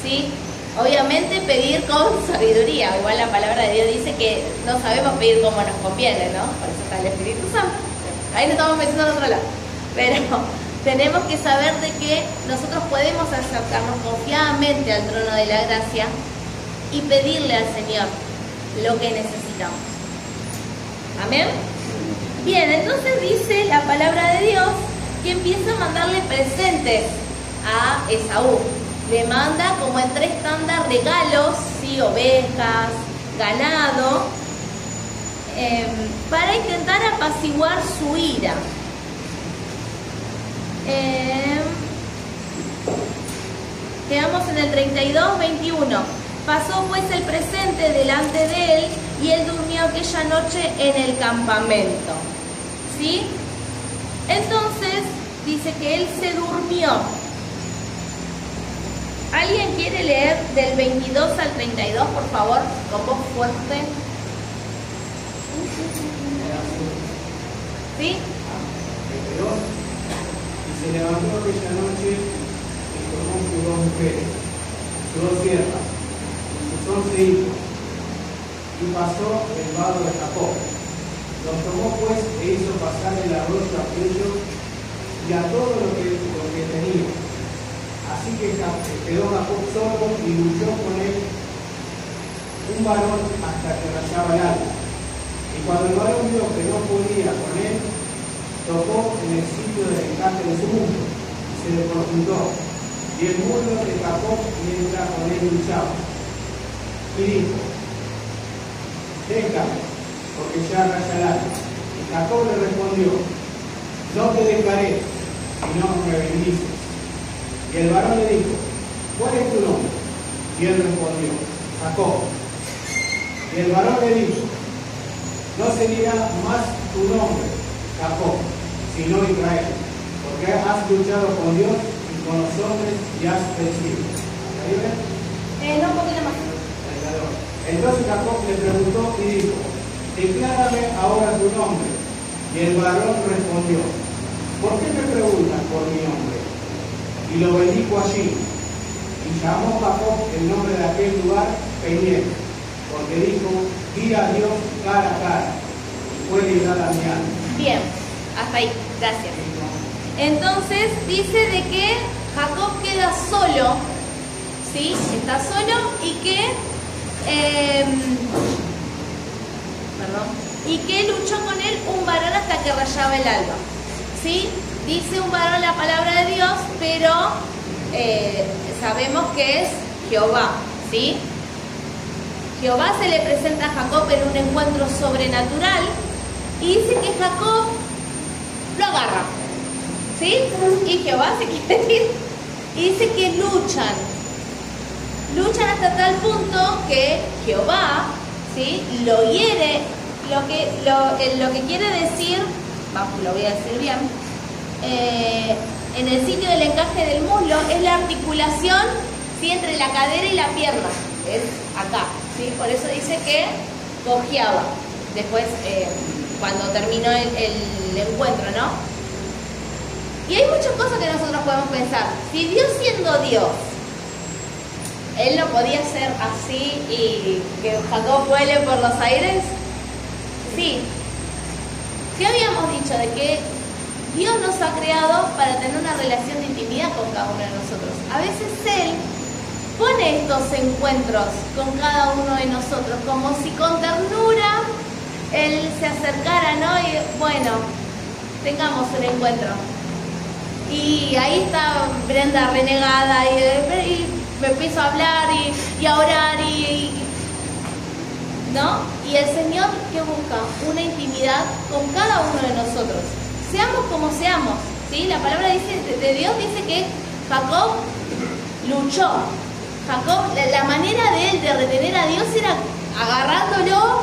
¿sí? Obviamente pedir con sabiduría. Igual la palabra de Dios dice que no sabemos pedir como nos conviene, ¿no? Por eso está el Espíritu Santo. Ahí nos estamos metiendo al otro lado. Pero tenemos que saber de que nosotros podemos acercarnos confiadamente al trono de la gracia y pedirle al Señor lo que necesitamos. Amén. Bien, entonces dice la palabra de Dios que empieza a mandarle presentes a Esaú. Le manda como en 3 tandas regalos, ¿sí? Ovejas, ganado, para intentar apaciguar su ira. Quedamos en el 32:21. Pasó pues el presente delante de él y él durmió aquella noche en el campamento. ¿Sí? Entonces dice que él se durmió. ¿Alguien quiere leer del 22 al 32, por favor? Con voz fuerte. ¿Sí? 22. Y se levantó aquella noche y tomó sus 2 mujeres, sus 2 siervas, sus 11 hijos, y pasó el vado de Jacob. Los tomó pues e hizo pasar el arroyo a ellos y a todo lo que tenía. Así que quedó Jacob solo y luchó con él un varón hasta que rayaba el alba. Y cuando el varón vio que no podía con él, tocó en el sitio del encaje de su muslo y se le conjuntó. Y el muslo de Jacob mientras con él luchaba. Y dijo, déjame, porque ya raya el alba. Y Jacob le respondió, no te dejaré, si no me bendices. Y el varón le dijo, ¿cuál es tu nombre? Y él respondió, Jacob. Y el varón le dijo, no se dirá más tu nombre, Jacob, sino Israel, porque has luchado con Dios y con los hombres y has vencido. ¿Está bien? No, un poquito más. Entonces Jacob le preguntó y dijo, declárame ahora tu nombre. Y el varón respondió, ¿por qué me preguntas por mi nombre? Y lo bendijo allí. Y llamó Jacob el nombre de aquel lugar Peniel, porque dijo, vi a Dios cara a cara, y fue librada mi alma. Bien, hasta ahí, gracias. Entonces dice de que Jacob queda solo, ¿sí? Está solo y que y que luchó con él un varón hasta que rayaba el alba, ¿sí? Dice un varón la palabra de Dios, pero sabemos que es Jehová, ¿sí? Jehová se le presenta a Jacob en un encuentro sobrenatural y dice que Jacob lo agarra, ¿sí? Y Jehová se quiere ir y dice que luchan hasta tal punto que Jehová, ¿sí? Lo hiere lo que quiere decir, lo voy a decir bien, en el sitio del encaje del muslo es la articulación, ¿sí?, entre la cadera y la pierna, es acá, ¿sí? Por eso dice que cojeaba después cuando terminó el encuentro, ¿no? Y hay muchas cosas que nosotros podemos pensar. Si Dios, siendo Dios, Él no podía ser así y que Jacob vuele por los aires. Sí. ¿Qué habíamos dicho? De que Dios nos ha creado para tener una relación de intimidad con cada uno de nosotros. A veces Él pone estos encuentros con cada uno de nosotros, como si con ternura Él se acercara, ¿no? Y bueno, tengamos un encuentro. Y ahí está Brenda renegada y me empiezo a hablar y a orar ¿no? Y el Señor, ¿qué busca? Una intimidad con cada uno de nosotros. Seamos como seamos, ¿sí? La palabra de Dios dice que Jacob luchó. Jacob, la manera de él de retener a Dios era agarrándolo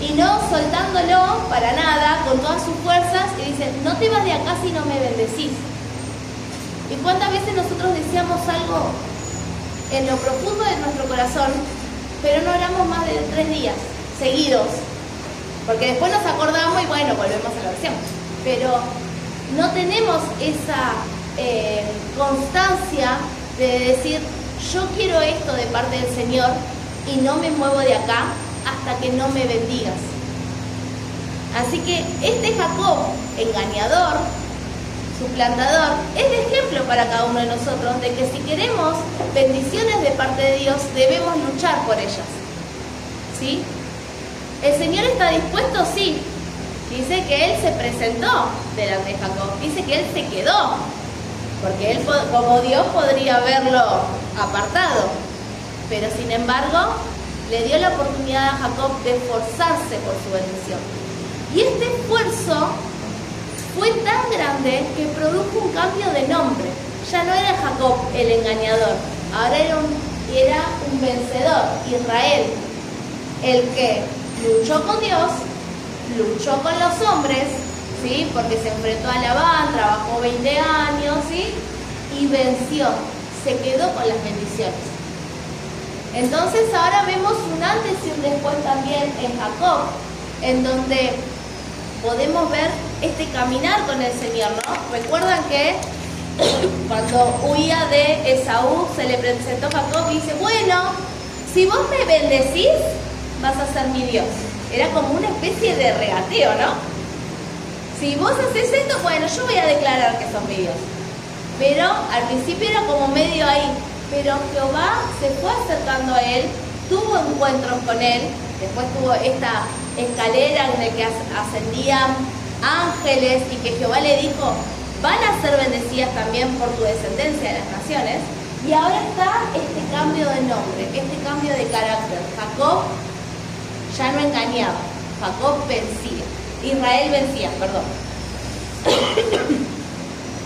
y no soltándolo para nada, con todas sus fuerzas, y dice, no te vas de acá si no me bendecís. ¿Y cuántas veces nosotros deseamos algo en lo profundo de nuestro corazón, pero no oramos más de 3 días seguidos? Porque después nos acordamos y bueno, volvemos a la oración. Pero no tenemos esa constancia de decir, yo quiero esto de parte del Señor y no me muevo de acá hasta que no me bendigas. Así que este Jacob, engañador, suplantador, es de ejemplo para cada uno de nosotros de que si queremos bendiciones de parte de Dios, debemos luchar por ellas. ¿Sí? ¿El Señor está dispuesto? Sí. Dice que Él se presentó delante de Jacob. Dice que Él se quedó. Porque Él, como Dios, podría haberlo apartado. Pero sin embargo, le dio la oportunidad a Jacob de esforzarse por su bendición. Y este esfuerzo fue tan grande que produjo un cambio de nombre. Ya no era Jacob el engañador, ahora era un vencedor, Israel, el que luchó con Dios, luchó con los hombres, ¿sí? Porque se enfrentó a Labán, trabajó 20 años, ¿sí? Y venció, se quedó con las bendiciones. Entonces ahora vemos un antes y un después también en Jacob, en donde podemos ver este caminar con el Señor, ¿no? Recuerdan que cuando huía de Esaú se le presentó Jacob y dice, bueno, si vos me bendecís, vas a ser mi Dios. Era como una especie de regateo, ¿no? Si vos haces esto, bueno, yo voy a declarar que sos mi Dios. Pero al principio era como medio ahí. Pero Jehová se fue acercando a él, tuvo encuentros con él, después tuvo esta escalera en la que ascendían ángeles y que Jehová le dijo, van a ser bendecidas también por tu descendencia de las naciones. Y ahora está este cambio de nombre, este cambio de carácter. Jacob ya no engañaba, Jacob vencía, Israel vencía, perdón.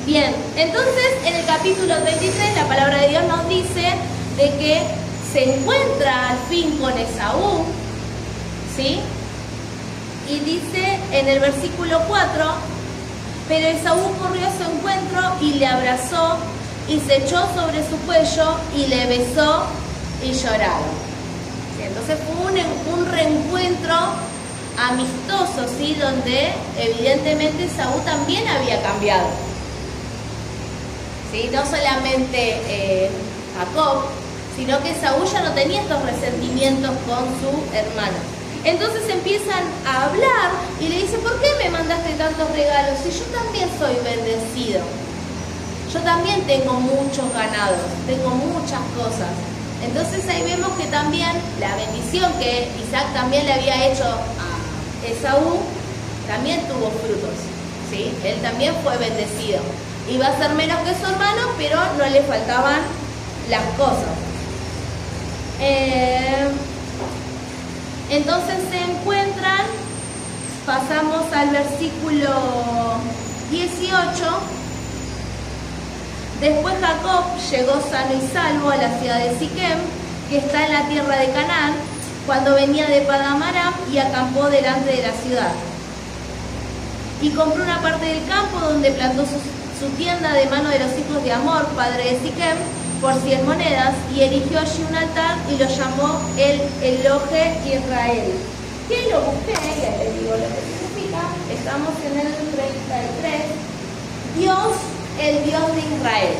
Bien, entonces en el capítulo 33 la palabra de Dios nos dice de que se encuentra al fin con Esaú, ¿sí? Y dice en el versículo 4, pero Esaú corrió a su encuentro y le abrazó y se echó sobre su cuello y le besó y lloraron. ¿Sí? Entonces fue un reencuentro amistoso, ¿sí? Donde evidentemente Esaú también había cambiado. ¿Sí? No solamente Jacob, sino que Esaú ya no tenía estos resentimientos con su hermano. Entonces empiezan a hablar y le dice, ¿por qué me mandaste tantos regalos? Si yo también soy bendecido, yo también tengo muchos ganados, tengo muchas cosas. Entonces ahí vemos que también la bendición que Isaac también le había hecho a Esaú, también tuvo frutos, ¿sí? Él también fue bendecido. Iba a ser menos que su hermano, pero no le faltaban las cosas. Entonces se encuentran, pasamos al versículo 18. Después Jacob llegó sano y salvo a la ciudad de Siquem, que está en la tierra de Canaán, cuando venía de Padán Aram y acampó delante de la ciudad. Y compró una parte del campo donde plantó su tienda de mano de los hijos de Amor, padre de Siquem, por 100 monedas, y erigió allí un altar y lo llamó el Elohe Israel. ¿Quién lo busqué? Ya les digo lo que significa. Estamos en el 33. Dios, el Dios de Israel.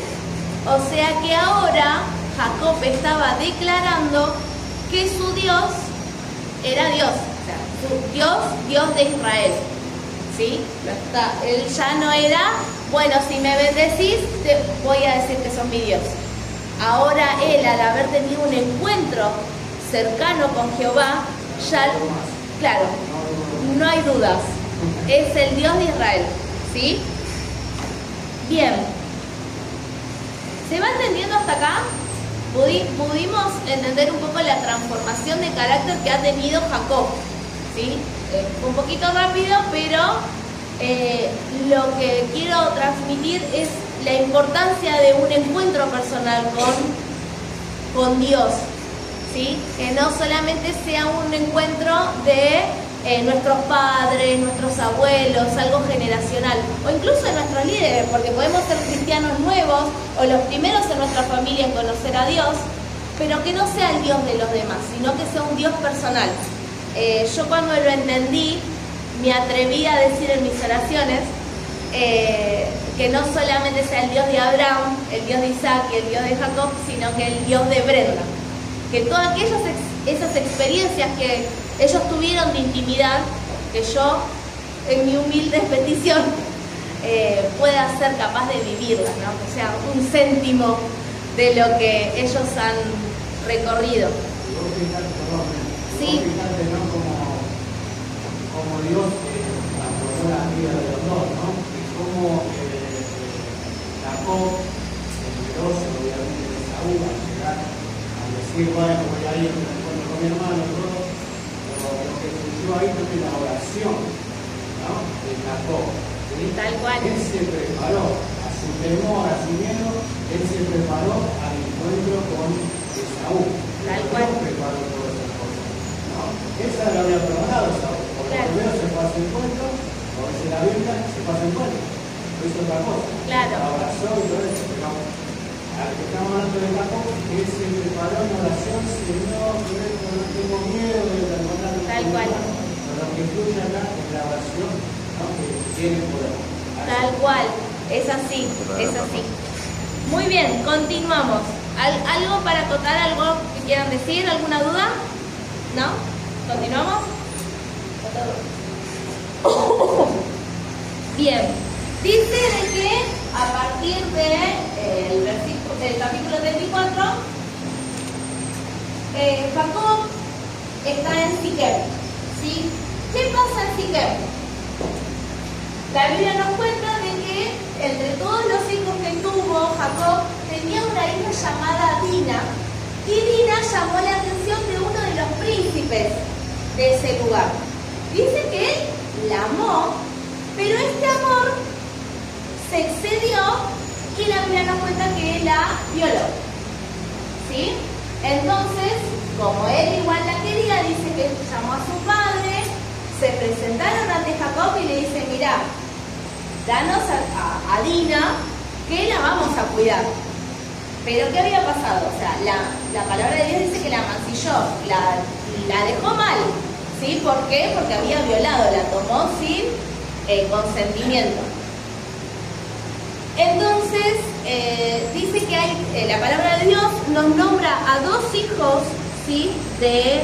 O sea que ahora Jacob estaba declarando que su Dios era Dios. O sea, su Dios de Israel. ¿Sí? Él ya no era, bueno, si me bendecís, te voy a decir que sos mi Dios. Ahora él, al haber tenido un encuentro cercano con Jehová, ya, claro, no hay dudas, es el Dios de Israel, ¿sí? Bien, ¿se va entendiendo hasta acá? Pudimos entender un poco la transformación de carácter que ha tenido Jacob, ¿sí? Un poquito rápido, pero lo que quiero transmitir es la importancia de un encuentro personal con Dios, ¿sí? Que no solamente sea un encuentro de nuestros padres, nuestros abuelos, algo generacional, o incluso de nuestros líderes, porque podemos ser cristianos nuevos o los primeros en nuestra familia en conocer a Dios, pero que no sea el Dios de los demás, sino que sea un Dios personal. Yo cuando lo entendí, me atreví a decir en mis oraciones que no solamente sea el Dios de Abraham, el Dios de Isaac y el Dios de Jacob, sino que el Dios de Brenda. Que todas esas experiencias que ellos tuvieron de intimidad, que yo, en mi humilde petición, pueda ser capaz de vivirlas, ¿no? Que sea un céntimo de lo que ellos han recorrido. Sí. Fíjate, ¿no? Como Dios transformó la vida de los dos, ¿no? Y cómo Jacob, temeroso obviamente de Saúl, al llegar a decir, bueno, voy a ir a un encuentro con mi hermano, todo, lo que surgió ahí fue la oración, ¿no? De Jacob. ¿Sí? Tal cual. Él se preparó a su temor, a su miedo, él se preparó al encuentro con Saúl. Tal cual. Él preparó todo eso. Esa lo había perdonado, Saúl. Porque claro. Primero se fue a su encuentro, como dice la Biblia, se fue a su encuentro. No hizo otra cosa. Claro. La abrazó y todo eso. Pero al que estamos hablando de Jacob, él se preparó en oración, Señor, no tengo miedo de encontrar. Tal cual. Pero lo que influye acá es la oración, ¿no? Que tiene poder. Tal cual. Es así, es así. Muy bien, continuamos. ¿Algo para acotar? ¿Algo que quieran decir? ¿Alguna duda? ¿No? ¿Continuamos? Bien. Dice de que a partir del capítulo 34, Jacob está en Siquem, ¿sí? ¿Qué pasa en Siquem? La Biblia nos cuenta de que entre todos los hijos que tuvo Jacob tenía una hija llamada Dina, y Dina llamó la atención de uno de los príncipes de ese lugar. Dice que él la amó, pero este amor se excedió y la Biblia nos cuenta que él la violó, ¿sí? Entonces, como él igual la quería, dice que llamó a su padre, se presentaron ante Jacob y le dice, mirá, danos a Dina, que la vamos a cuidar. Pero ¿qué había pasado? O sea, la palabra de Dios dice que la mancilló, la dejó mal, ¿sí? ¿Por qué? Porque había violado, la tomó sin consentimiento. Entonces, dice que hay, la palabra de Dios nos nombra a dos hijos, ¿sí? De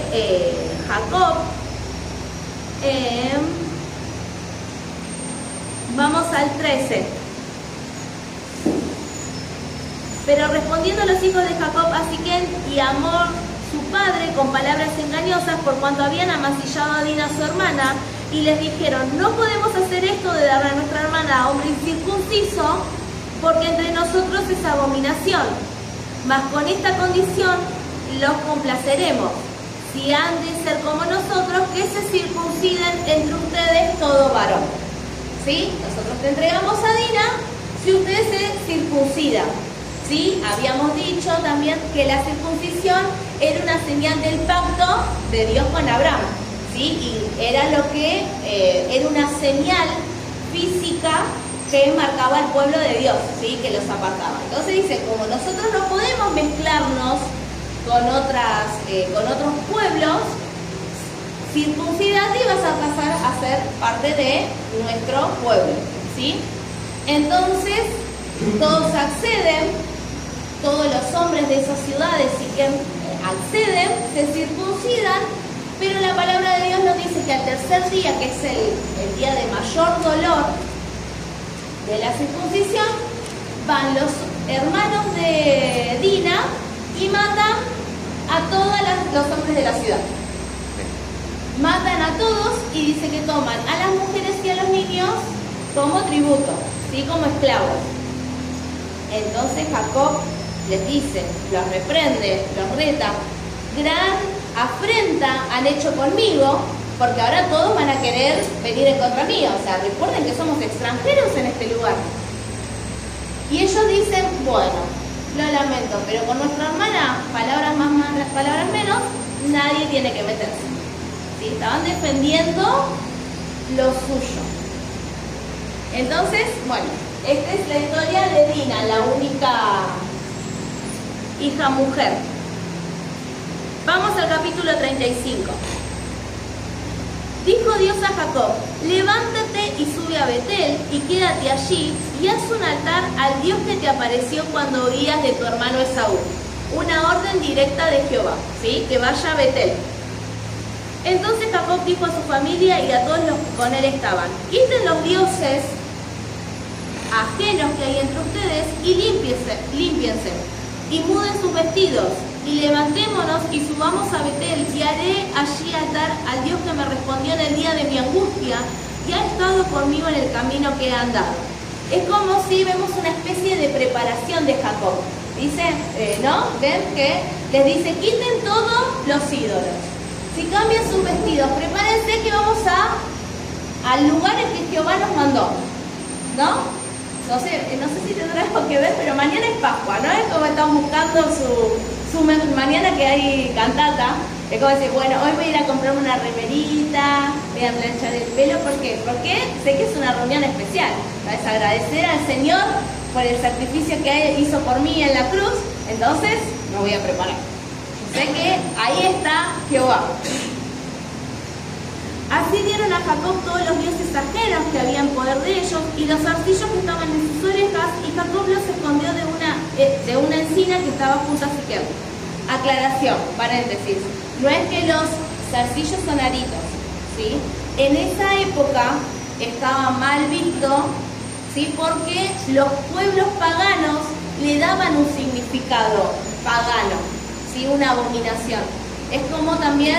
Jacob. Vamos al 13. Pero respondiendo los hijos de Jacob a Siquem y Amor, su padre, con palabras engañosas, por cuanto habían amancillado a Dina, su hermana, y les dijeron, no podemos hacer esto de darle a nuestra hermana a hombre incircunciso, porque entre nosotros es abominación. Mas con esta condición los complaceremos, si han de ser como nosotros, que se circunciden entre ustedes todo varón. ¿Sí? Nosotros te entregamos a Dina si ustedes se circuncidan. ¿Sí? Habíamos dicho también que la circuncisión era una señal del pacto de Dios con Abraham, ¿sí? Y era lo que era una señal física que marcaba el pueblo de Dios, ¿sí? Que los apartaba. Entonces dice, como nosotros no podemos mezclarnos con otros pueblos, circuncidate y vas a pasar a ser parte de nuestro pueblo, ¿sí? Entonces todos acceden, todos los hombres de esas ciudades sí que acceden, se circuncidan, pero la palabra de Dios nos dice que al tercer día, que es el día de mayor dolor de la circuncisión, van los hermanos de Dina y matan a todos los hombres de la ciudad. Matan a todos y dice que toman a las mujeres y a los niños como tributo, ¿sí? Como esclavos. Entonces Jacob les dice, los reprende, los reta, gran afrenta han hecho conmigo, porque ahora todos van a querer venir en contra mía. O sea, recuerden que somos extranjeros en este lugar. Y ellos dicen, bueno, lo lamento, pero con nuestra hermana, palabras más, palabras menos, nadie tiene que meterse. ¿Sí? Estaban defendiendo lo suyo. Entonces, bueno, esta es la historia de Dina, la única hija mujer. Vamos al capítulo 35. Dijo Dios a Jacob, levántate y sube a Betel y quédate allí y haz un altar al Dios que te apareció cuando oías de tu hermano Esaú. Una orden directa de Jehová, ¿sí? Que vaya a Betel. Entonces Jacob dijo a su familia y a todos los que con él estaban, quiten los dioses ajenos que hay entre ustedes y límpiense y muden sus vestidos. Y levantémonos y subamos a Betel y haré allí altar al Dios que me respondió en el día de mi angustia y ha estado conmigo en el camino que he andado. Es como si vemos una especie de preparación de Jacob. Dice, ¿no? Ven que les dice, quiten todos los ídolos. Si cambian sus vestidos, prepárense que vamos al lugar en que Jehová nos mandó. ¿No? No sé si tendrá algo que ver, pero mañana es Pascua, ¿no? Es como estamos buscando mañana que hay cantata. Es como decir, bueno, hoy voy a ir a comprarme una remerita, voy a planchar el pelo. ¿Por qué? Porque sé que es una reunión especial. Es agradecer al Señor por el sacrificio que hizo por mí en la cruz. Entonces, me voy a preparar. Sé que ahí está Jehová. Así dieron a Jacob todos los dioses ajenos que había en poder de ellos y los zarcillos que estaban en sus orejas, y Jacob los escondió de una encina que estaba junto a Siquem. Aclaración, paréntesis, no es que los zarcillos son aritos, ¿sí? En esa época estaba mal visto, ¿sí? Porque los pueblos paganos le daban un significado pagano, ¿sí? Una abominación. Es como también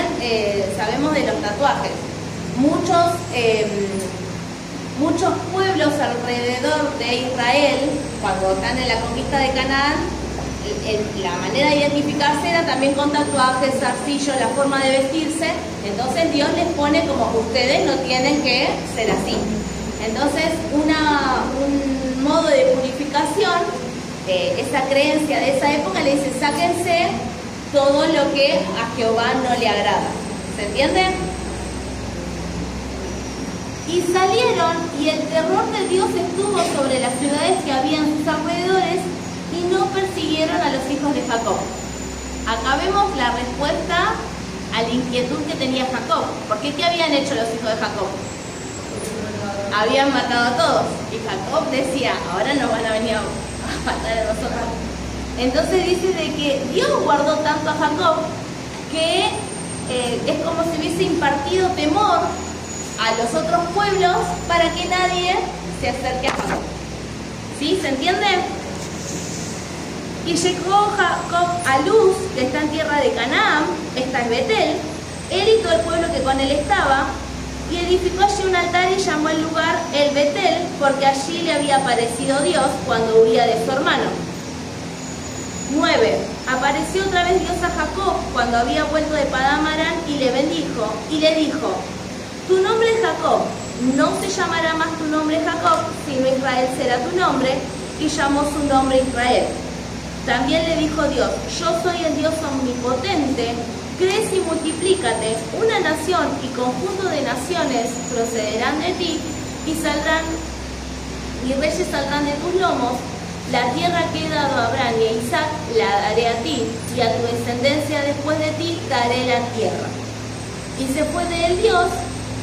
sabemos de los tatuajes. Muchos pueblos alrededor de Israel, cuando están en la conquista de Canaán, la manera de identificarse era también con tatuajes, zarcillos, la forma de vestirse. Entonces Dios les pone como, ustedes no tienen que ser así. Entonces un modo de purificación, esa creencia de esa época le dice, sáquense todo lo que a Jehová no le agrada. ¿Se entiende? Y salieron, y el terror de Dios estuvo sobre las ciudades que había en sus alrededores, y no persiguieron a los hijos de Jacob. Acá vemos la respuesta a la inquietud que tenía Jacob. Porque ¿qué habían hecho los hijos de Jacob? Habían matado a todos. Y Jacob decía, ahora nos van a venir a matar a nosotros. Entonces dice de que Dios guardó tanto a Jacob que es como si hubiese impartido temor a los otros pueblos para que nadie se acerque a Jacob. ¿Sí? ¿Se entiende? Y llegó Jacob a Luz, que está en tierra de Canaán, esta es Betel, él y todo el pueblo que con él estaba, y edificó allí un altar y llamó el lugar el Betel, porque allí le había aparecido Dios cuando huía de su hermano. 9. Apareció otra vez Dios a Jacob cuando había vuelto de Padán Aram y le bendijo y le dijo, tu nombre es Jacob, no se llamará más tu nombre Jacob, sino Israel será tu nombre, y llamó su nombre Israel. también le dijo Dios: yo soy el Dios omnipotente, crece y multiplícate, una nación y conjunto de naciones procederán de ti y reyes saldrán de tus lomos. La tierra que he dado a Abraham y a Isaac la daré a ti, y a tu descendencia después de ti daré la tierra. Y se fue de él Dios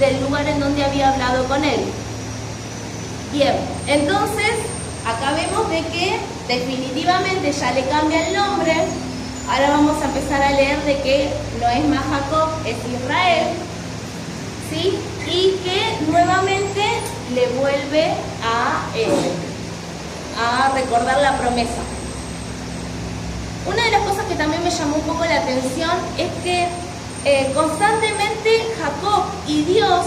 del lugar en donde había hablado con él. Bien, entonces acá vemos de que definitivamente ya le cambia el nombre. Ahora vamos a empezar a leer de que no es más Jacob, es Israel, ¿sí? Y que nuevamente le vuelve a recordar la promesa. Una de las cosas que también me llamó un poco la atención es que constantemente Jacob y Dios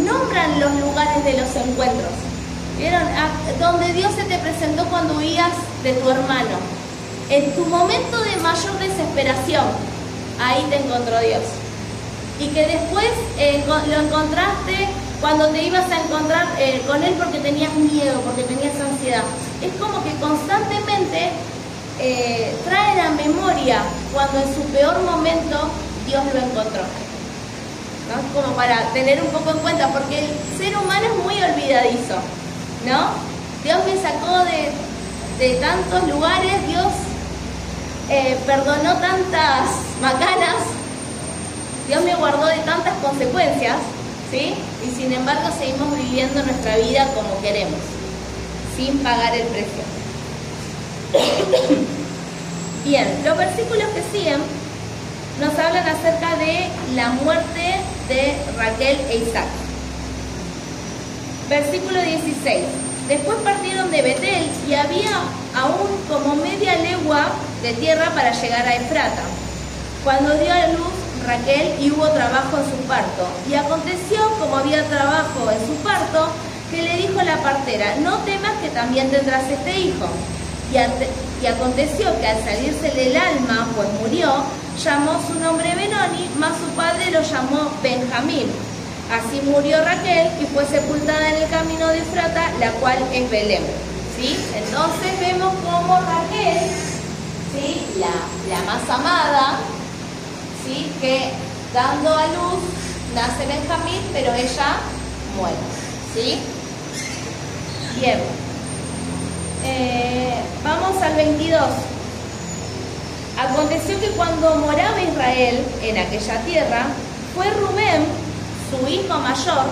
nombran los lugares de los encuentros. ¿Vieron? Donde Dios se te presentó cuando huías de tu hermano. En tu momento de mayor desesperación, ahí te encontró Dios. Y que después lo encontraste cuando te ibas a encontrar con Él porque tenías miedo, porque tenías ansiedad. Es como que constantemente trae a memoria cuando en su peor momento Dios lo encontró, ¿no? Como para tener un poco en cuenta, porque el ser humano es muy olvidadizo, ¿no? Dios me sacó de tantos lugares, Dios perdonó tantas macanas, Dios me guardó de tantas consecuencias, ¿sí? Y sin embargo seguimos viviendo nuestra vida como queremos, sin pagar el precio. Bien, los versículos que siguen nos hablan acerca de la muerte de Raquel e Isaac. Versículo 16. Después partieron de Betel y había aún como media legua de tierra para llegar a Efrata, cuando dio a luz Raquel y hubo trabajo en su parto. Y aconteció, como había trabajo en su parto, que le dijo la partera: no temas, que también tendrás este hijo. Y aconteció que al salírsele el alma, pues murió, llamó su nombre Benoni, mas su padre lo llamó Benjamín. Así murió Raquel y fue sepultada en el camino de Efrata, la cual es Belén. ¿Sí? Entonces vemos cómo Raquel, ¿sí?, la más amada, ¿sí?, que dando a luz nace Benjamín, pero ella muere. ¿Sí? Bien. Vamos al 22. Aconteció que cuando moraba Israel en aquella tierra, fue Rubén, su hijo mayor,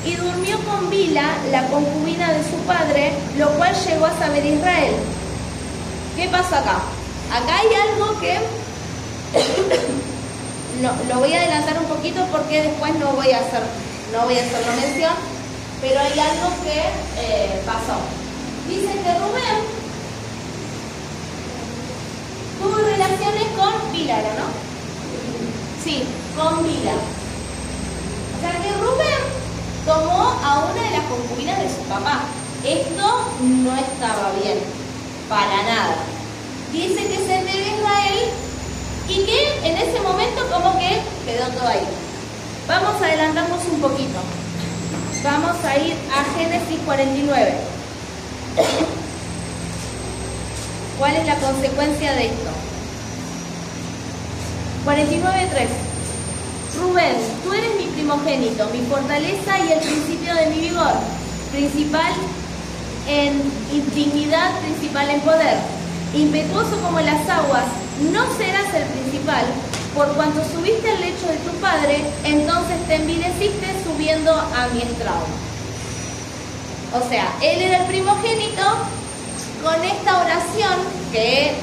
y durmió con Bila, la concubina de su padre, lo cual llegó a saber Israel. ¿Qué pasa acá? Acá hay algo que lo voy a adelantar un poquito porque después no voy a hacerlo mención, pero hay algo que pasó. Dice que Rubén tuvo relaciones con Bila, ¿no? Sí, con Bila. O sea que Rubén tomó a una de las concubinas de su papá. Esto no estaba bien, para nada. Dice que se enteró Israel y que en ese momento como que quedó todo ahí. Vamos a adelantarnos un poquito. Vamos a ir a Génesis 49. ¿Cuál es la consecuencia de esto? 49:3. Rubén, tú eres mi primogénito, mi fortaleza y el principio de mi vigor, principal en dignidad, principal en poder, impetuoso como las aguas, no serás el principal, por cuanto subiste al lecho de tu padre, entonces te envileciste subiendo a mi estrado. O sea, él era el primogénito. Con esta oración que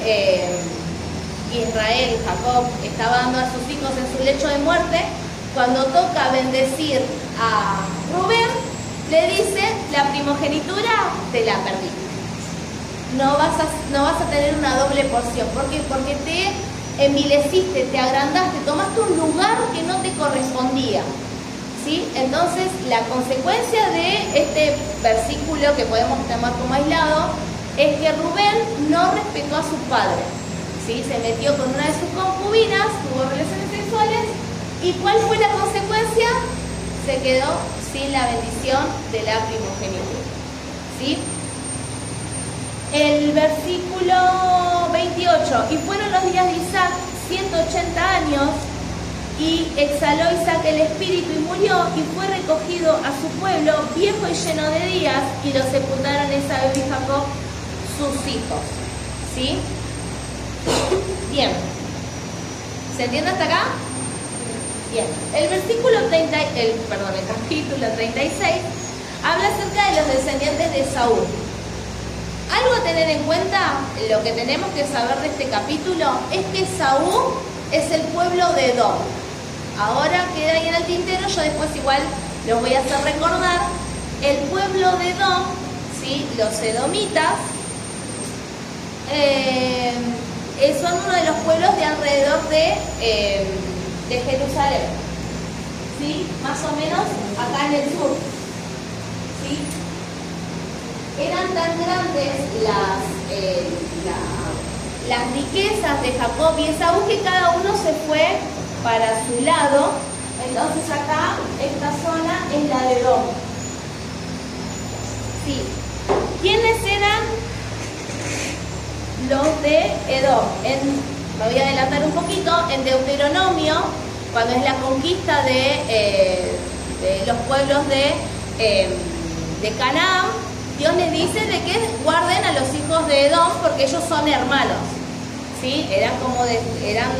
Israel, Jacob, estaba dando a sus hijos en su lecho de muerte, cuando toca bendecir a Rubén, le dice: la primogenitura te la perdiste. No vas a tener una doble porción. ¿Por qué? Porque te envileciste, te agrandaste, tomaste un lugar que no te correspondía. ¿Sí? Entonces, la consecuencia de este versículo que podemos tomar como aislado es que Rubén no respetó a su padre. ¿Sí? Se metió con una de sus concubinas, tuvo relaciones sexuales, ¿y cuál fue la consecuencia? Se quedó sin la bendición de la primogenitura. ¿Sí? El versículo 28, y fueron los días de Isaac 180 años, y exhaló Isaac el espíritu y murió, y fue recogido a su pueblo, viejo y lleno de días, y lo sepultaron Esaú y Jacob, sus hijos. ¿Sí? Bien. ¿Se entiende hasta acá? Bien. El capítulo 36 habla acerca de los descendientes de Saúl. Algo a tener en cuenta, lo que tenemos que saber de este capítulo, es que Saúl es el pueblo de Edom. Ahora queda ahí en el tintero, yo después igual los voy a hacer recordar. El pueblo de Edom, ¿sí? Los edomitas, son uno de los pueblos de alrededor de Jerusalén, ¿sí? Más o menos acá en el sur, ¿sí? Eran tan grandes las riquezas de Jacob y Esaú que cada uno se fue para su lado. Entonces acá, esta zona es la de Edom. Sí. ¿Quiénes eran los de Edom? Me voy a adelantar un poquito. En Deuteronomio, cuando es la conquista de los pueblos de Canaán, Dios les dice de que guarden a los hijos de Edom porque ellos son hermanos, ¿sí? Eran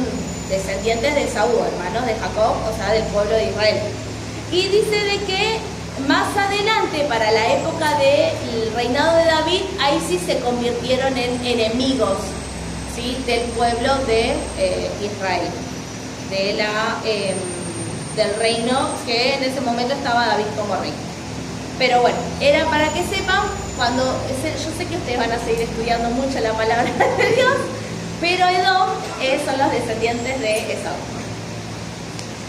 descendientes de Esaú, hermanos de Jacob, o sea, del pueblo de Israel. Y dice de que más adelante, para la época del reinado de David, ahí sí se convirtieron en enemigos, ¿sí? Del pueblo de Israel, del reino que en ese momento estaba David como rey. Pero bueno, era para que sepan, yo sé que ustedes van a seguir estudiando mucho la palabra de Dios, pero Edom son los descendientes de Esaú.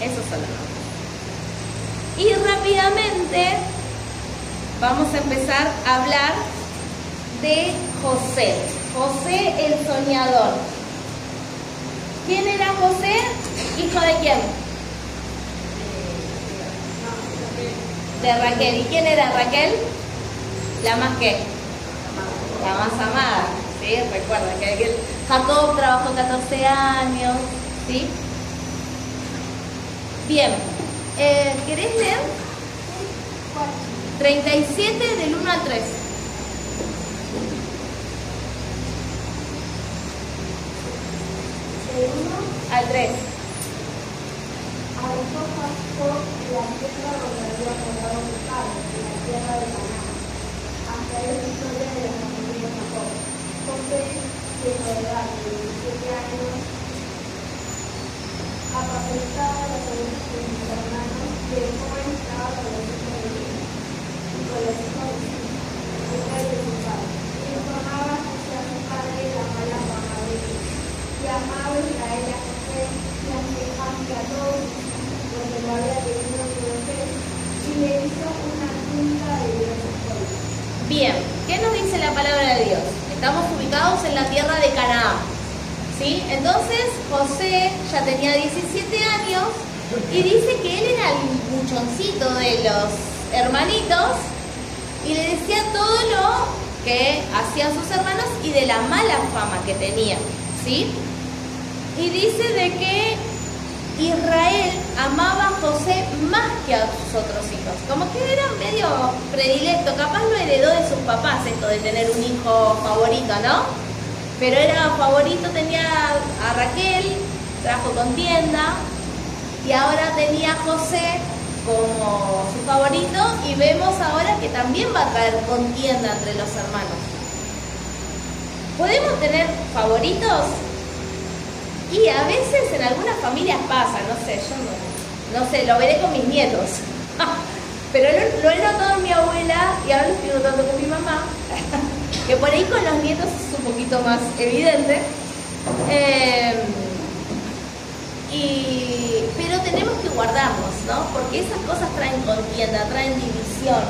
Esos son los nombres. Y rápidamente vamos a empezar a hablar de José. José el soñador. ¿Quién era José? ¿Hijo de quién? De Raquel. ¿Y quién era Raquel? La más que, la más amada, ¿sí? Recuerda que Jacob trabajó 14 años, ¿sí? Bien, ¿querés leer? 37 del 1 al 3. Del 1 Al 3. habitó Jacob la tierra donde había morado su padre, en la tierra de Canaán. Hasta es la historia de la familia de Jacob. José, hijo de edad de 17 años, apacentaba las ovejas de sus hermanos, y el joven estaba con los hijos de Dios y con los hijos de Cis, mujer de su padre. Y informaba José a su padre la mala fama de ellos. Y amaba Israel a José y a todos porque lo había tenido su mujer, y le hizo una túnica de diversos colores. Bien, ¿qué nos dice la palabra de Dios? Estamos ubicados en la tierra de Canaán, ¿sí? Entonces José ya tenía 17 años y dice que él era el buchoncito de los hermanitos y le decía todo lo que hacían sus hermanos y de la mala fama que tenían, ¿sí? Y dice de que Israel amaba a José más que a sus otros hijos. Como que era medio predilecto, capaz lo heredó de sus papás esto de tener un hijo favorito, ¿no? Pero era favorito, tenía a Raquel, trajo contienda, y ahora tenía a José como su favorito, y vemos ahora que también va a traer contienda entre los hermanos. ¿Podemos tener favoritos? Y a veces en algunas familias pasa, no sé, yo no sé, lo veré con mis nietos. Pero lo he notado en mi abuela y ahora lo estoy notando con mi mamá, que por ahí con los nietos es un poquito más evidente. Pero tenemos que guardarnos, ¿no? Porque esas cosas traen contienda, traen división,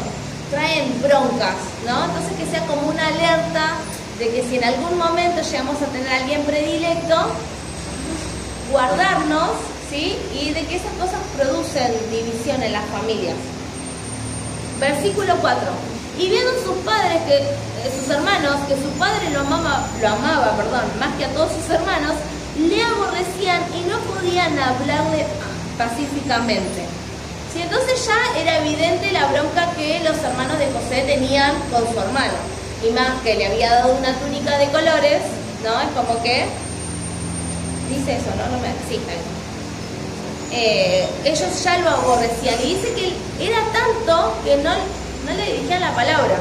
traen broncas, ¿no? Entonces que sea como una alerta de que si en algún momento llegamos a tener a alguien predilecto, guardarnos, ¿sí? Y de que esas cosas producen división en las familias. Versículo 4. Y viendo sus padres, sus hermanos, que su padre lo amaba, más que a todos sus hermanos, le aborrecían y no podían hablarle pacíficamente. Sí, entonces ya era evidente la bronca que los hermanos de José tenían con su hermano. Y más que le había dado una túnica de colores, ¿no? Es como que... Dice eso, ¿no? No me exista eso. Ellos ya lo aborrecían. Y dice que era tanto que no le dirigían la palabra.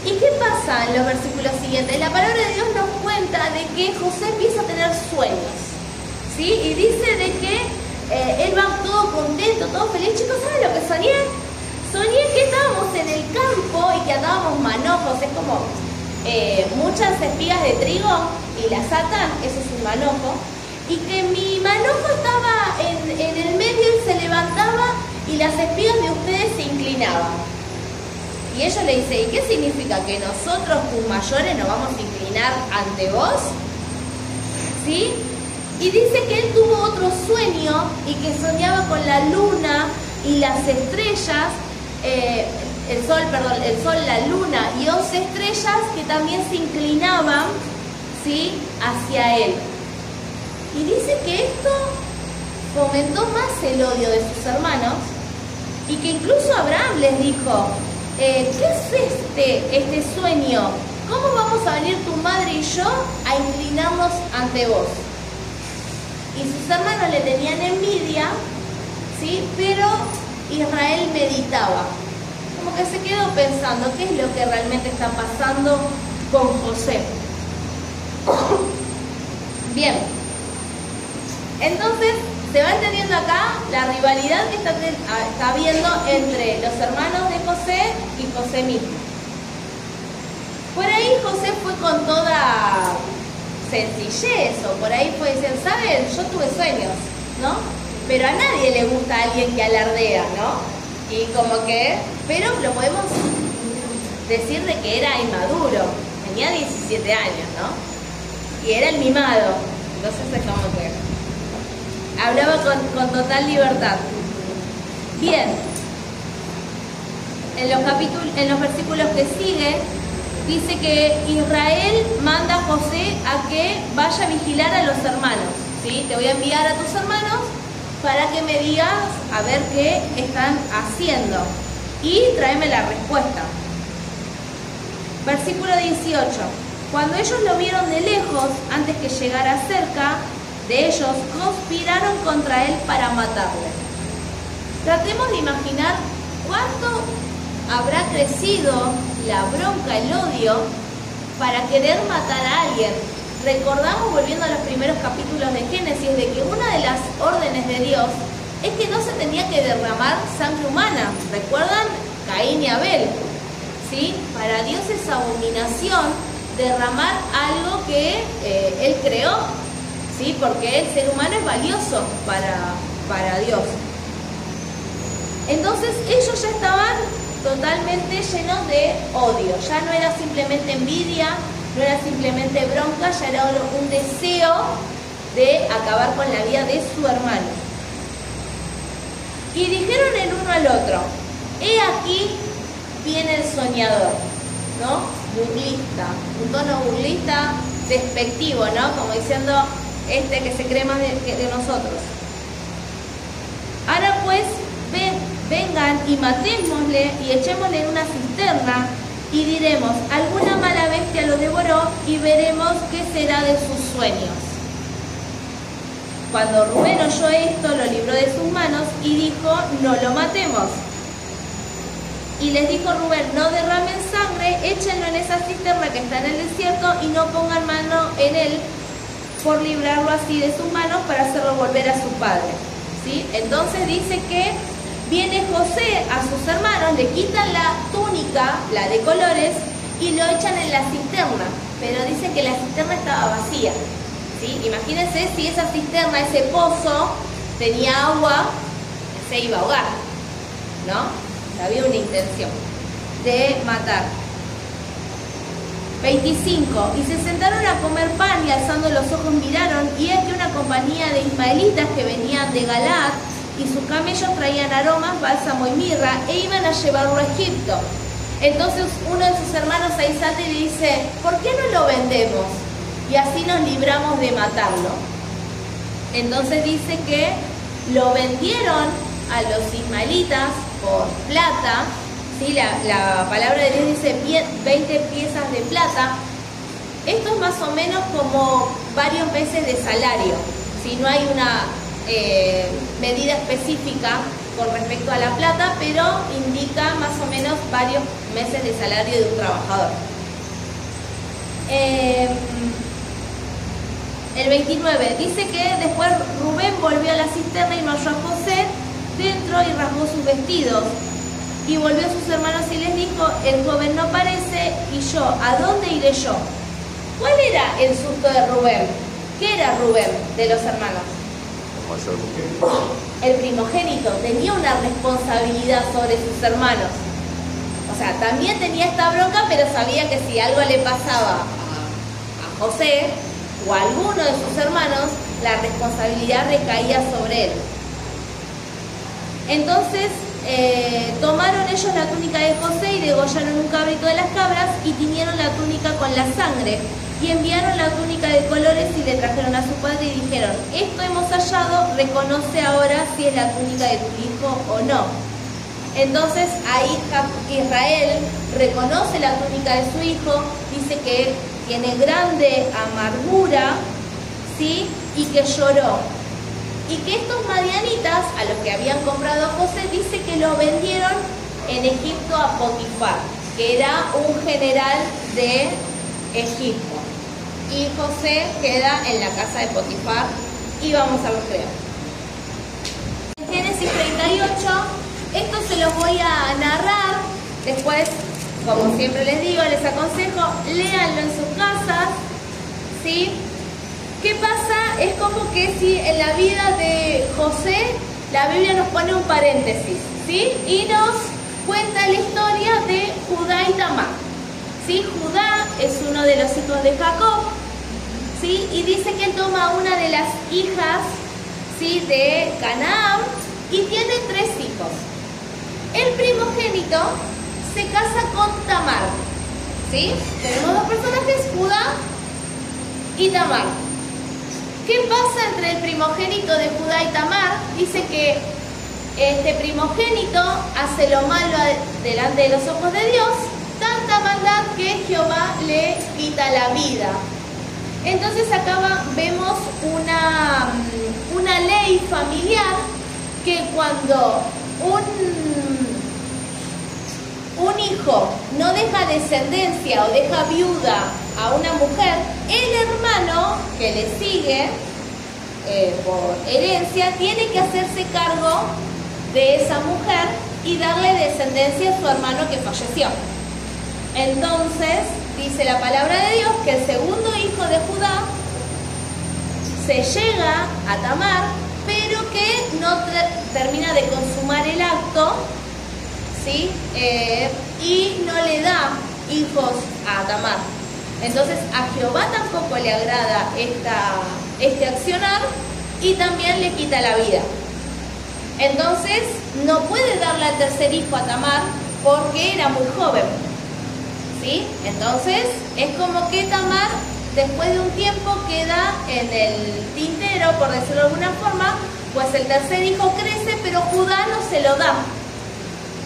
¿Y qué pasa en los versículos siguientes? La palabra de Dios nos cuenta de que José empieza a tener sueños, ¿sí? Y dice de que él va todo contento, todo feliz. Chicos, ¿saben lo que soñé? Soñé que estábamos en el campo y que andábamos manojos. Es como muchas espigas de trigo y las atan, eso es un manojo. Y que mi manojo estaba en el medio y se levantaba y las espigas de ustedes se inclinaban. Y ellos le dicen, ¿y qué significa? ¿Que nosotros, tus mayores, nos vamos a inclinar ante vos? ¿Sí? Y dice que él tuvo otro sueño y que soñaba con la luna y las estrellas, el sol, la luna y 11 estrellas que también se inclinaban, ¿sí?, hacia él. Y dice que esto fomentó más el odio de sus hermanos y que incluso Abraham les dijo, ¿qué es este sueño? ¿Cómo vamos a venir tu madre y yo a inclinarnos ante vos? Y sus hermanos le tenían envidia, ¿sí? Pero Israel meditaba. Como que se quedó pensando, ¿qué es lo que realmente está pasando con José? Bien. Entonces, se va entendiendo acá la rivalidad que está habiendo entre los hermanos de José y José mismo. Por ahí José fue con toda sencillez, o por ahí fue decir, ¿saben? Yo tuve sueños, ¿no? Pero a nadie le gusta alguien que alardea, ¿no? Y como que, pero lo podemos decir de que era inmaduro, tenía 17 años, ¿no? Y era el mimado, entonces es como que hablaba con total libertad. Bien, en los versículos que sigue, dice que Israel manda a José a que vaya a vigilar a los hermanos, ¿sí? Te voy a enviar a tus hermanos para que me digas a ver qué están haciendo y tráeme la respuesta. Versículo 18. Cuando ellos lo vieron de lejos, antes que llegara cerca de ellos, conspiraron contra él para matarle. Tratemos de imaginar cuánto habrá crecido la bronca, el odio, para querer matar a alguien. Recordamos, volviendo a los primeros capítulos de Génesis, de que una de las órdenes de Dios es que no se tenía que derramar sangre humana. ¿Recuerdan? Caín y Abel. ¿Sí? Para Dios es abominación derramar algo que Él creó, ¿sí? Porque el ser humano es valioso para Dios. Entonces ellos ya estaban totalmente llenos de odio. Ya no era simplemente envidia, no era simplemente bronca, ya era un deseo de acabar con la vida de su hermano. Y dijeron el uno al otro, he aquí viene el soñador, ¿no? Burlista, un tono burlista, despectivo, ¿no? Como diciendo, que se cree más de nosotros. Ahora pues, vengan y matémosle y echémosle en una cisterna y diremos, alguna mala bestia lo devoró y veremos qué será de sus sueños. Cuando Rubén oyó esto, lo libró de sus manos y dijo, no lo matemos. Y les dijo Rubén, no derramen sangre, échenlo en esa cisterna que está en el desierto y no pongan mano en él por librarlo así de sus manos para hacerlo volver a su padre. ¿Sí? Entonces dice que viene José a sus hermanos, le quitan la túnica, la de colores, y lo echan en la cisterna. Pero dice que la cisterna estaba vacía. ¿Sí? Imagínense si esa cisterna, ese pozo, tenía agua, se iba a ahogar, ¿no? Había una intención de matar. 25. Y se sentaron a comer pan y alzando los ojos miraron, y es que una compañía de ismaelitas que venían de Galaad y sus camellos traían aromas, bálsamo y mirra, e iban a llevarlo a Egipto. Entonces uno de sus hermanos ahí salta y le dice, ¿por qué no lo vendemos? Y así nos libramos de matarlo. Entonces dice que lo vendieron a los ismaelitas por plata, ¿sí? La palabra de Dios dice 20 piezas de plata. Esto es más o menos como varios meses de salario, ¿sí? No hay una medida específica con respecto a la plata, pero indica más o menos varios meses de salario de un trabajador. El 29 dice que después Rubén volvió a la cisterna y no halló a José dentro y rasgó sus vestidos. Y volvió a sus hermanos y les dijo, el joven no parece, y yo, ¿a dónde iré yo? ¿Cuál era el susto de Rubén? ¿Qué era Rubén de los hermanos? El primogénito. Tenía una responsabilidad sobre sus hermanos. O sea, también tenía esta bronca, pero sabía que si algo le pasaba a José o a alguno de sus hermanos, la responsabilidad recaía sobre él. Entonces, tomaron ellos la túnica de José y degollaron un cabrito de las cabras y tiñeron la túnica con la sangre y enviaron la túnica de colores y le trajeron a su padre y dijeron, esto hemos hallado, reconoce ahora si es la túnica de tu hijo o no. Entonces ahí Israel reconoce la túnica de su hijo, dice que tiene grande amargura, ¿sí? Y que lloró. Y que estos madianitas, a los que habían comprado a José, dice que lo vendieron en Egipto a Potifar, que era un general de Egipto. Y José queda en la casa de Potifar y vamos a ver. En Génesis 38, esto se los voy a narrar, después, como siempre les digo, les aconsejo, léanlo en sus casas, ¿sí? ¿Qué pasa? Es como que si en la vida de José la Biblia nos pone un paréntesis, ¿sí? Y nos cuenta la historia de Judá y Tamar, ¿sí? Judá es uno de los hijos de Jacob, ¿sí? Y dice que él toma una de las hijas, ¿sí? De Canaán y tiene 3 hijos. El primogénito se casa con Tamar, ¿sí? Tenemos 2 personajes, Judá y Tamar. ¿Qué pasa entre el primogénito de Judá y Tamar? Dice que este primogénito hace lo malo delante de los ojos de Dios, tanta maldad que Jehová le quita la vida. Entonces acá vemos una ley familiar que cuando un hijo no deja descendencia o deja viuda a una mujer, el hermano que le sigue por herencia tiene que hacerse cargo de esa mujer y darle descendencia a su hermano que falleció. Entonces, dice la palabra de Dios que el segundo hijo de Judá se llega a Tamar, pero que no termina de consumar el acto, ¿sí? Y no le da hijos a Tamar. Entonces a Jehová tampoco le agrada este accionar y también le quita la vida. Entonces no puede darle al tercer hijo a Tamar porque era muy joven, ¿sí? Entonces es como que Tamar después de un tiempo queda en el tintero, por decirlo de alguna forma, pues el tercer hijo crece, pero Judá no se lo da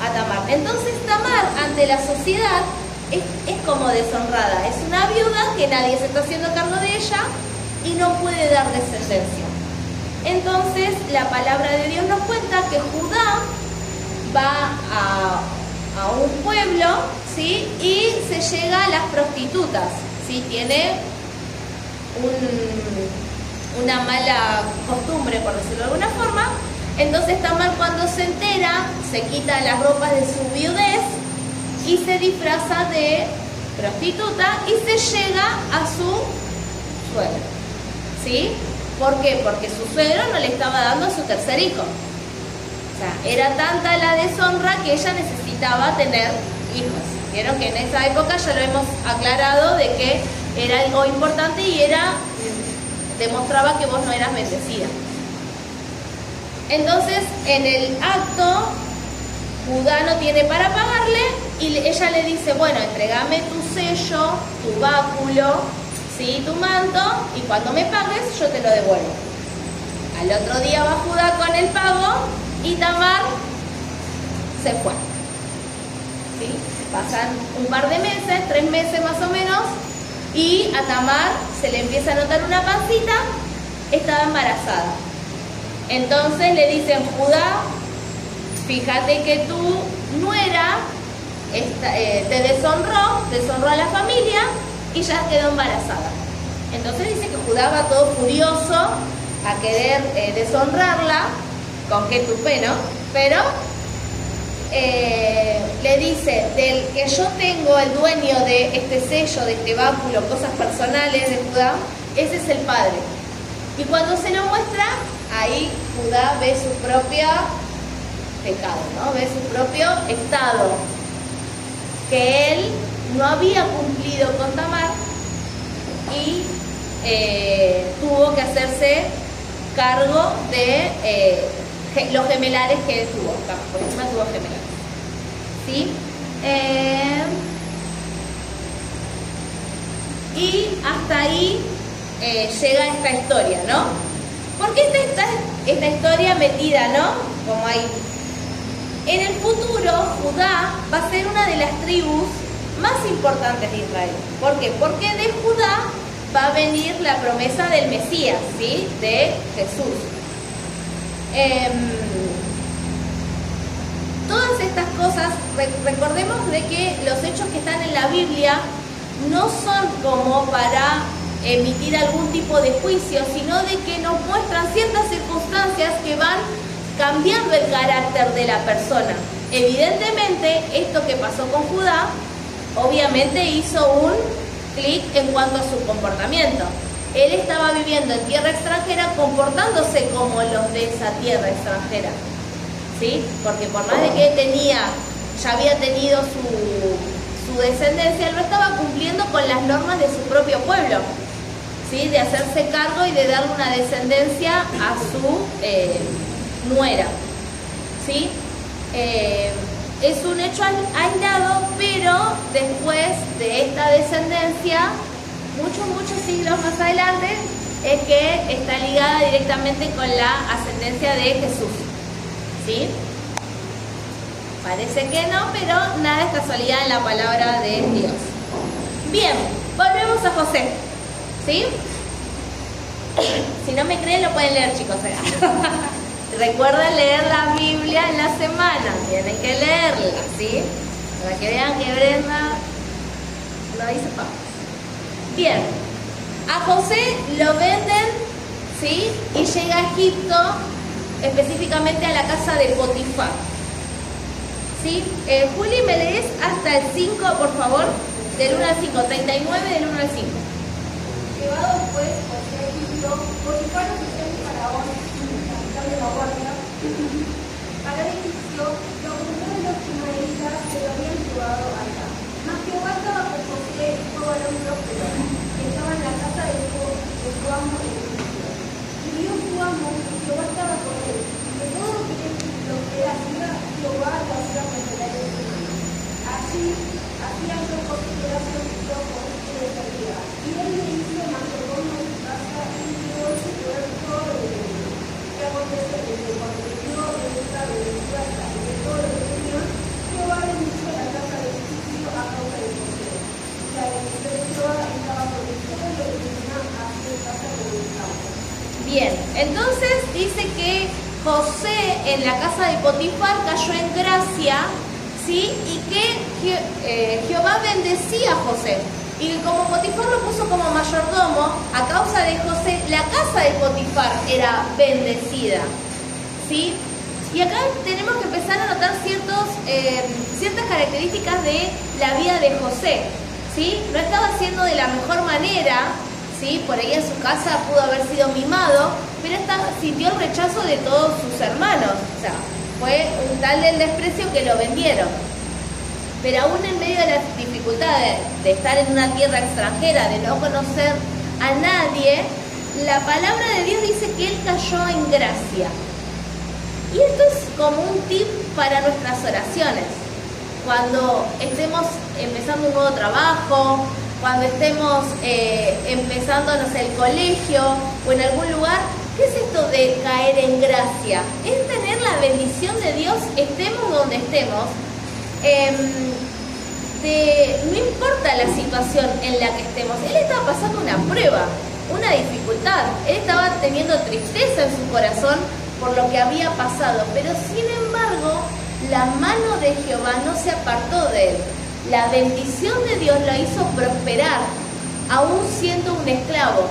a Tamar. Entonces Tamar ante la sociedad es como deshonrada, es una viuda que nadie se está haciendo cargo de ella y no puede dar descendencia. Entonces la palabra de Dios nos cuenta que Judá va a un pueblo, ¿sí? Y se llega a las prostitutas, ¿sí? Tiene una mala costumbre, por decirlo de alguna forma. Entonces Tamar, cuando se entera, se quita las ropas de su viudez y se disfraza de prostituta y se llega a su suegro, ¿sí? ¿Por qué? Porque su suegro no le estaba dando a su tercer hijo. O sea, era tanta la deshonra que ella necesitaba tener hijos. Vieron que en esa época ya lo hemos aclarado de que era algo importante y demostraba que vos no eras bendecida. Entonces, en el acto, Judá no tiene para pagarle y ella ella le dice, bueno, entregame tu sello, tu báculo, ¿sí? Tu manto, y cuando me pagues yo te lo devuelvo. Al otro día va Judá con el pago y Tamar se fue. ¿Sí? Pasan un par de meses, 3 meses más o menos, y a Tamar se le empieza a notar una pancita, estaba embarazada. Entonces le dicen, Judá, fíjate que tu nuera te deshonró a la familia y ya quedó embarazada. Entonces dice que Judá va todo furioso a querer deshonrarla, con qué tupé, ¿no? Pero le dice, del que yo tengo el dueño de este sello, de este báculo, cosas personales de Judá, ese es el padre. Y cuando se lo muestra, ahí Judá ve su propio pecado, ¿no? Ve su propio estado, que él no había cumplido con Tamar y tuvo que hacerse cargo de los gemelares que él tuvo, por encima tuvo gemelares. ¿Sí? Y hasta ahí llega esta historia, ¿no? ¿Por qué está esta historia metida, no? Como ahí. En el futuro, Judá va a ser una de las tribus más importantes de Israel. ¿Por qué? Porque de Judá va a venir la promesa del Mesías, ¿sí? De Jesús. Todas estas cosas, recordemos de que los hechos que están en la Biblia no son como para emitir algún tipo de juicio, sino de que nos muestran ciertas circunstancias que van cambiando el carácter de la persona. Evidentemente, esto que pasó con Judá, obviamente hizo un clic en cuanto a su comportamiento. Él estaba viviendo en tierra extranjera, comportándose como los de esa tierra extranjera, ¿sí? Porque por más de que ya había tenido su descendencia, él no estaba cumpliendo con las normas de su propio pueblo, ¿sí? De hacerse cargo y de darle una descendencia a su nuera, ¿sí? Es un hecho aislado, pero después de esta descendencia, muchos siglos más adelante, es que está ligada directamente con la ascendencia de Jesús, ¿sí? Parece que no, pero nada es casualidad en la palabra de Dios. Bien, volvemos a José, ¿sí? Si no me creen, lo pueden leer, chicos, acá. Recuerden leer la Biblia en la semana, tienen que leerla, ¿sí? Para que vean que Brenda lo dice papas. Bien, a José lo venden, ¿sí? Y llega a Egipto, específicamente a la casa de Potifar, ¿sí? Juli, ¿me lees hasta el 5, por favor? Del 1 al 5, 39 del 1 al 5. Llevado pues José a Egipto, Potifar oficial de Faraón, capitán de la guardia, para el egipcio, lo juntó de los ismaelitas que lo habían llevado allá. Mas Jehová estaba con José, hijo varón próspero, que estaba en la casa de su amo el egipcio. Y vio su amo que Jehová estaba con él, y que todo lo que hacía Jehová lo hacía prosperar en su mano. Así hacía yo José gracias a sus ojos y le servía. Y él le hizo mayordomo en su casa y dio su poder todo lo que tenía. Y acontece que cuando dio el estado de su casa y de todo lo que tenía, Jehová bendijo la casa del egipcio a causa de José. Y la bendición de Jehová estaba sobre todo lo que tenía a su casa como el campo. Bien, entonces dice que José en la casa de Potifar cayó en gracia, ¿sí? Y que Jehová bendecía a José. Y como Potifar lo puso como mayordomo, a causa de José, la casa de Potifar era bendecida, ¿sí? Y acá tenemos que empezar a notar ciertas características de la vida de José, ¿sí? No estaba haciendo de la mejor manera, ¿sí? Por ahí en su casa pudo haber sido mimado, pero sintió el rechazo de todos sus hermanos. O sea, fue un tal del desprecio que lo vendieron. Pero aún en medio de las dificultades de estar en una tierra extranjera, de no conocer a nadie, la palabra de Dios dice que él cayó en gracia. Y esto es como un tip para nuestras oraciones. cuando estemos empezando un nuevo trabajo, cuando estemos empezando, no sé, el colegio o en algún lugar. ¿Qué es esto de caer en gracia? Es tener la bendición de Dios, estemos donde estemos. No importa la situación en la que estemos. Él estaba pasando una prueba, una dificultad. Él estaba teniendo tristeza en su corazón por lo que había pasado. Pero sin embargo, la mano de Jehová no se apartó de él. La bendición de Dios lo hizo prosperar, aún siendo un esclavo.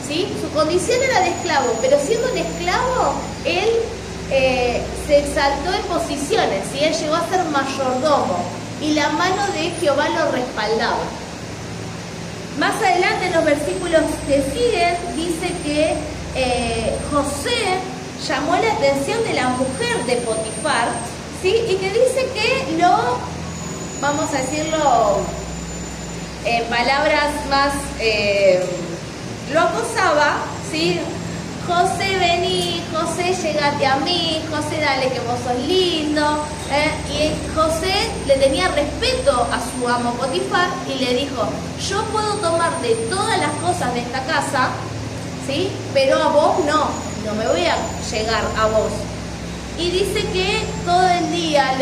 ¿Sí? Su condición era de esclavo, pero siendo un esclavo, él se exaltó en posiciones, ¿sí? Él llegó a ser mayordomo y la mano de Jehová lo respaldaba. Más adelante en los versículos que siguen, dice que José llamó la atención de la mujer de Potifar, ¿sí? Y que dice que lo, vamos a decirlo en palabras más... lo acosaba, ¿sí? José, vení, José, llegate a mí, José, dale que vos sos lindo. Y José le tenía respeto a su amo Potifar y le dijo, yo puedo tomar de todas las cosas de esta casa, ¿sí? Pero a vos no me voy a llegar a vos. Y dice que todo el día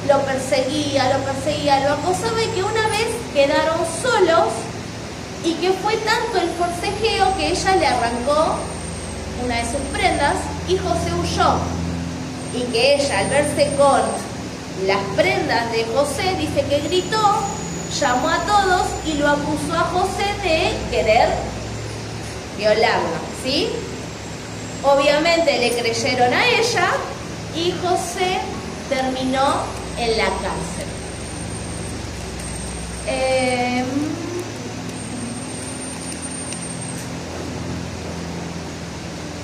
lo perseguía, lo acosaba y que una vez quedaron solos. Y que fue tanto el forcejeo que ella le arrancó una de sus prendas y José huyó. Y que ella, al verse con las prendas de José, dice que gritó, llamó a todos y lo acusó a José de querer violarla, ¿sí? Obviamente le creyeron a ella y José terminó en la cárcel.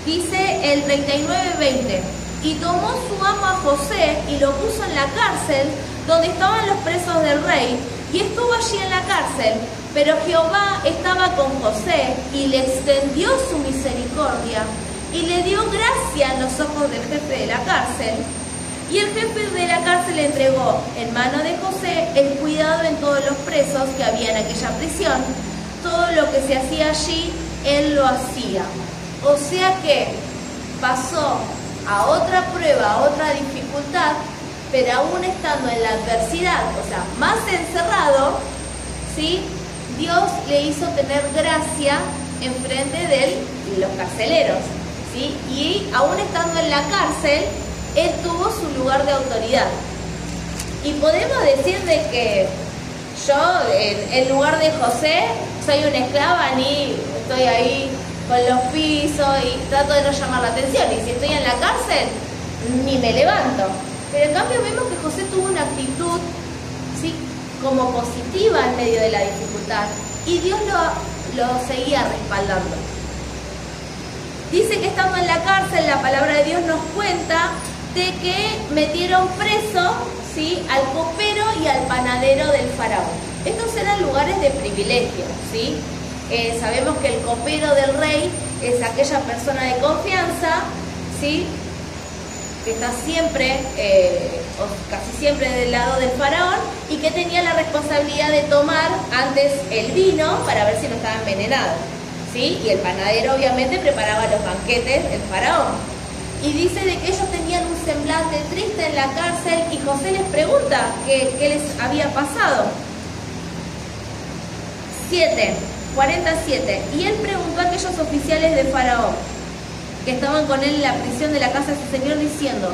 Dice el 39:20, y tomó su amo a José y lo puso en la cárcel donde estaban los presos del rey, y estuvo allí en la cárcel, pero Jehová estaba con José y le extendió su misericordia y le dio gracia en los ojos del jefe de la cárcel. Y el jefe de la cárcel le entregó en mano de José el cuidado en todos los presos que había en aquella prisión. Todo lo que se hacía allí, él lo hacía. O sea que pasó a otra prueba, a otra dificultad, pero aún estando en la adversidad, o sea, más encerrado, ¿sí? Dios le hizo tener gracia enfrente de los carceleros, ¿sí? Y aún estando en la cárcel, él tuvo su lugar de autoridad. Y podemos decir de que yo, en lugar de José, soy una esclava, ni estoy ahí con los pisos y trato de no llamar la atención. Y si estoy en la cárcel, ni me levanto. Pero en cambio vemos que José tuvo una actitud, ¿sí?, como positiva en medio de la dificultad. Y Dios lo seguía respaldando. Dice que estando en la cárcel, la palabra de Dios nos cuenta de que metieron preso, ¿sí?, al copero y al panadero del faraón. Estos eran lugares de privilegio, ¿sí? Sabemos que el copero del rey es aquella persona de confianza, ¿sí?, que está siempre, o casi siempre del lado del faraón, y que tenía la responsabilidad de tomar antes el vino para ver si no estaba envenenado, ¿sí? Y el panadero obviamente preparaba los banquetes del faraón. Y dice de que ellos tenían un semblante triste en la cárcel y José les pregunta qué les había pasado. 47. Y él preguntó a aquellos oficiales de Faraón que estaban con él en la prisión de la casa de su señor, diciendo: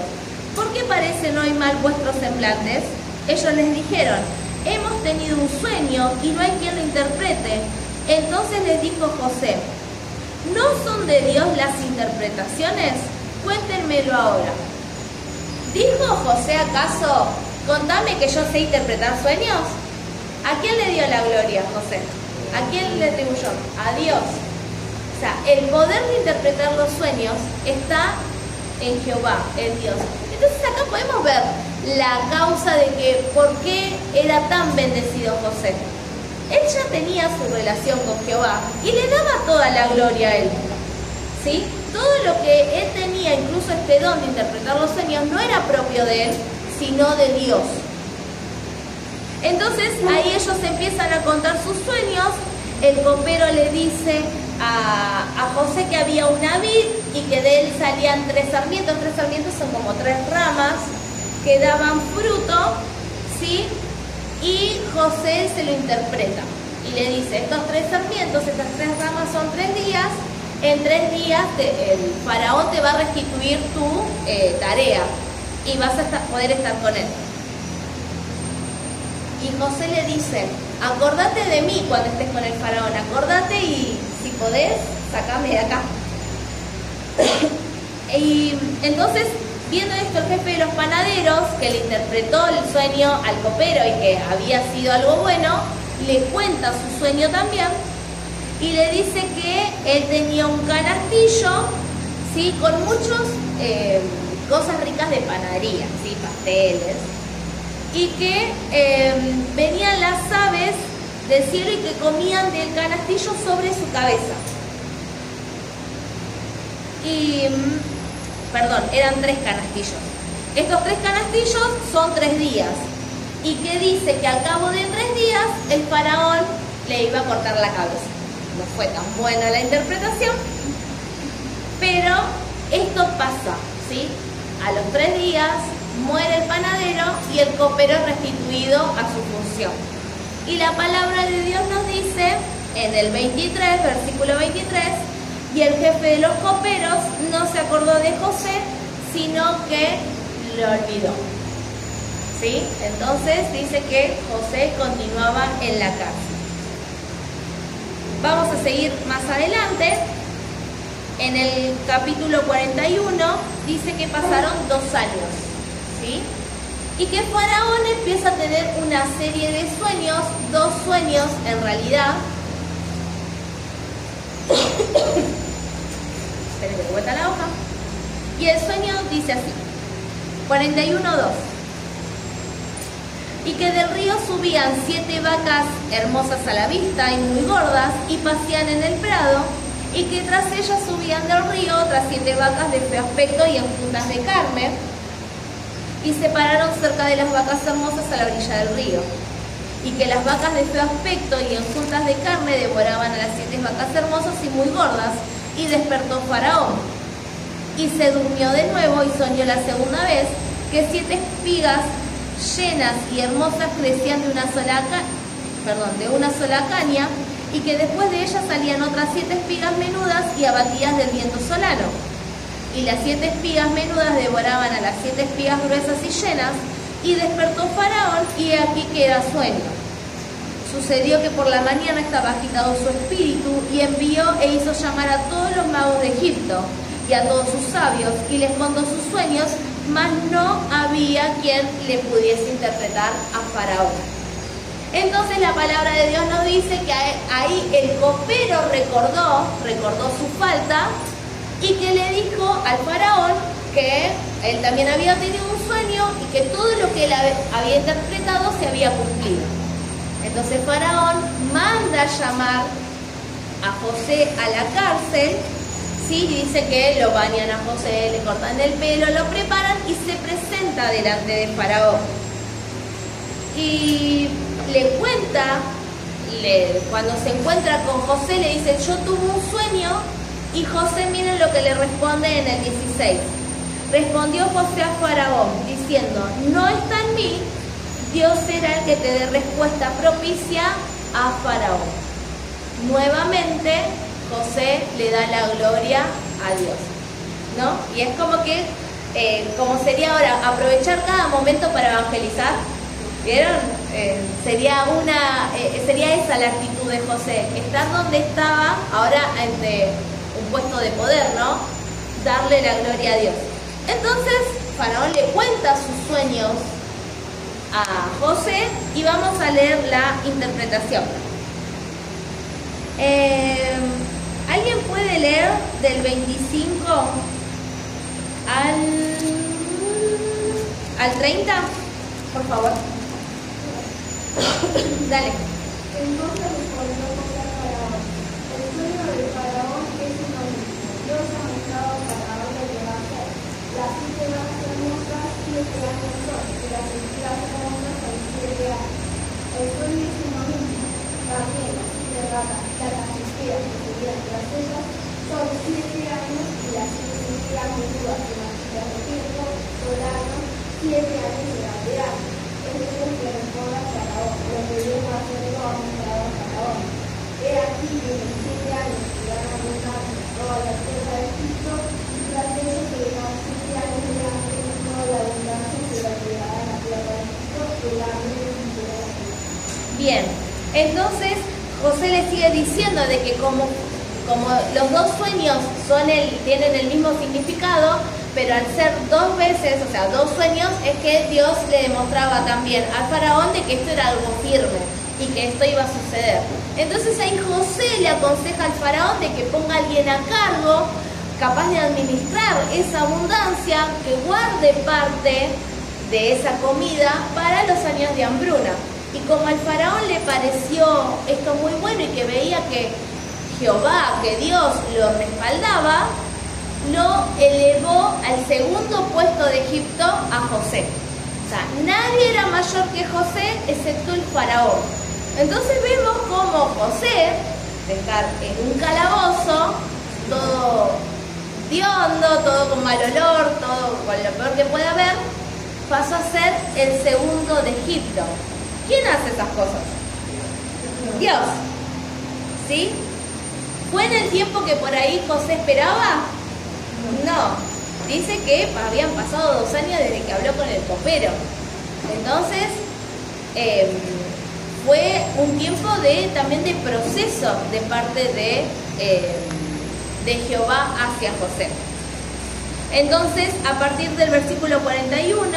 ¿por qué parecen hoy mal vuestros semblantes? Ellos les dijeron: hemos tenido un sueño y no hay quien lo interprete. Entonces les dijo José: ¿no son de Dios las interpretaciones? Cuéntenmelo ahora. ¿Dijo José acaso: contame que yo sé interpretar sueños? ¿A quién le dio la gloria José? ¿A quién le atribuyó? A Dios. O sea, el poder de interpretar los sueños está en Jehová, en Dios. Entonces acá podemos ver la causa de que por qué era tan bendecido José. Él ya tenía su relación con Jehová y le daba toda la gloria a él, ¿sí? Todo lo que él tenía, incluso este don de interpretar los sueños, no era propio de él, sino de Dios. Entonces ahí ellos empiezan a contar sus sueños. El copero le dice a José que había una vid y que de él salían 3 sarmientos. 3 sarmientos son como 3 ramas que daban fruto, ¿sí? Y José se lo interpreta y le dice, estos 3 sarmientos, estas 3 ramas son 3 días. En 3 días el faraón te va a restituir tu tarea y vas a poder estar con él. Y José le dice, acordate de mí cuando estés con el faraón, acordate y si podés, sacame de acá. Y entonces, viendo esto, el jefe de los panaderos, que le interpretó el sueño al copero y que había sido algo bueno, le cuenta su sueño también y le dice que él tenía un canastillo, ¿sí? Con muchas cosas ricas de panadería, ¿sí? Pasteles, y que venían las aves del cielo y que comían del canastillo sobre su cabeza. Y, perdón, eran 3 canastillos. Estos 3 canastillos son 3 días. Y que dice que al cabo de 3 días el faraón le iba a cortar la cabeza. No fue tan buena la interpretación, pero esto pasa, ¿sí? A los 3 días muere el panadero y el copero es restituido a su función. Y la palabra de Dios nos dice en el 23, versículo 23, y el jefe de los coperos no se acordó de José, sino que lo olvidó. ¿Sí? Entonces dice que José continuaba en la cárcel. Vamos a seguir más adelante. En el capítulo 41 dice que pasaron 2 años, ¿sí? Y que Faraón empieza a tener una serie de sueños, 2 sueños en realidad. Esperen que vuelta la hoja. Y el sueño dice así, 41:2. Y que del río subían 7 vacas hermosas a la vista y muy gordas y pasían en el prado, y que tras ellas subían del río otras 7 vacas de feo aspecto y en puntas de carne, y se pararon cerca de las vacas hermosas a la orilla del río, y que las vacas de feo aspecto y en puntas de carne devoraban a las 7 vacas hermosas y muy gordas, y despertó Faraón, y se durmió de nuevo y soñó la segunda vez que 7 espigas llenas y hermosas crecían de una sola caña, y que después de ellas salían otras 7 espigas menudas y abatidas del viento solano. Y las 7 espigas menudas devoraban a las 7 espigas gruesas y llenas, y despertó Faraón, y he aquí que era sueño. Sucedió que por la mañana estaba agitado su espíritu, y envió e hizo llamar a todos los magos de Egipto, y a todos sus sabios, y les contó sus sueños, mas no había quien le pudiese interpretar a Faraón. Entonces la palabra de Dios nos dice que ahí el copero recordó su falta, y que le dijo al faraón que él también había tenido un sueño y que todo lo que él había interpretado se había cumplido. Entonces Faraón manda llamar a José a la cárcel, ¿sí? Y dice que lo bañan a José, le cortan el pelo, lo preparan y se presenta delante de Faraón. Y le cuenta, cuando se encuentra con José, le dice, yo tuve un sueño. Y José, miren lo que le responde en el 16. Respondió José a Faraón, diciendo, no está en mí, Dios será el que te dé respuesta propicia a Faraón. Nuevamente, José le da la gloria a Dios, ¿no? Y es como que, como sería ahora, aprovechar cada momento para evangelizar. ¿Vieron? Sería esa la actitud de José, estar donde estaba, ahora ante un puesto de poder, ¿no? Darle la gloria a Dios. Entonces, Faraón le cuenta sus sueños a José y vamos a leer la interpretación. ¿Alguien puede leer del 25 al 30? Por favor. Dale. Entonces respondió José a Faraón, el sueño del faraón es uno mismo. Dios ha mostrado a Faraón lo que va a hacer. Las 7 vacas hermosas 7 años son, y las espigas hermosas son 7 años. las asistidas que serían tras ellas son 7 años y las significadas menúas que magistradas de tiempo son años, 7 años y grande año. Entonces le responde a Faraón, lo que yo voy a hacer no a Faraón. He aquí que en 7 años se van a montar toda la tierra de Egipto y tras ellos se verán 7 años de hambre y toda la abundancia se la llevará a la tierra de Egipto que el hambre no será la tierra. Bien, entonces José le sigue diciendo de que como los dos sueños tienen el mismo significado, pero al ser 2 veces, o sea, 2 sueños, es que Dios le demostraba también al faraón de que esto era algo firme y que esto iba a suceder. Entonces ahí José le aconseja al faraón de que ponga a alguien a cargo, capaz de administrar esa abundancia, que guarde parte de esa comida para los años de hambruna. Y como al faraón le pareció esto muy bueno y que veía que Jehová, que Dios lo respaldaba, lo elevó al segundo puesto de Egipto a José. O sea, nadie era mayor que José excepto el faraón. Entonces vemos cómo José, de estar en un calabozo, todo hediondo, todo con mal olor, todo con lo peor que puede haber, pasó a ser el segundo de Egipto. ¿Quién hace esas cosas? Dios. ¿Sí? ¿Fue en el tiempo que por ahí José esperaba? No. Dice que habían pasado 2 años desde que habló con el copero. Entonces, fue un tiempo también de proceso de parte de Jehová hacia José. Entonces, a partir del versículo 41,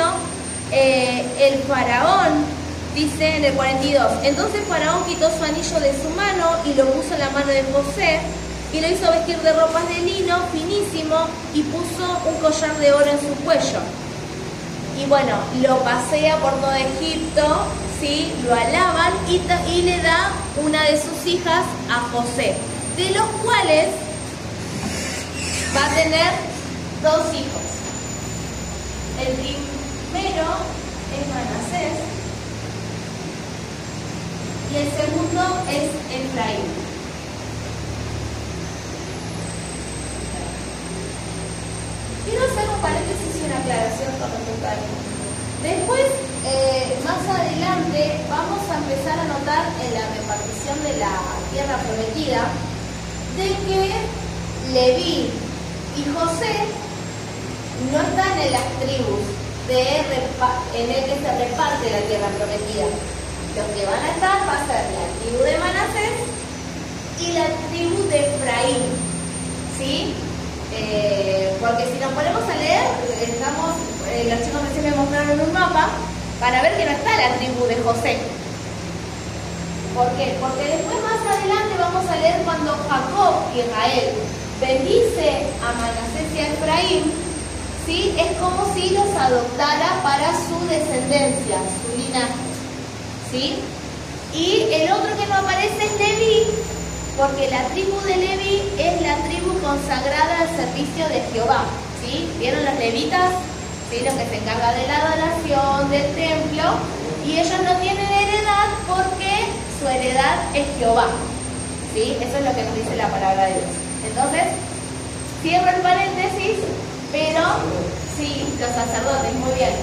el faraón dice en el 42, entonces Faraón quitó su anillo de su mano y lo puso en la mano de José y lo hizo vestir de ropas de lino finísimo y puso un collar de oro en su cuello. Y bueno, lo pasea por todo Egipto, ¿sí? Lo alaban y le da una de sus hijas a José, de los cuales va a tener 2 hijos. El primero es Manasés y el segundo es Efraín. Quiero hacer un paréntesis y una aclaración con respecto a esto. Después, más adelante, vamos a empezar a notar en la repartición de la tierra prometida de que Leví y José no están en las tribus en el que se reparte la tierra prometida. Los que van a estar va a ser la tribu de Manasés y la tribu de Efraín, ¿sí? Porque si nos ponemos a leer, los chicos recién me mostraron un mapa para ver que no está la tribu de José. ¿Por qué? Porque después más adelante vamos a leer cuando Jacob, Israel, bendice a Manasés y a Efraín, ¿sí? Es como si los adoptara para su descendencia, su linaje. ¿Sí? Y el otro que no aparece es Leví, porque la tribu de Leví es la tribu consagrada al servicio de Jehová. ¿Sí? ¿Vieron los levitas? ¿Sí? Los que se encargan de la adoración, del templo, y ellos no tienen heredad porque su heredad es Jehová. ¿Sí? Eso es lo que nos dice la palabra de Dios. Entonces, cierro el paréntesis, pero sí, los sacerdotes, muy bien.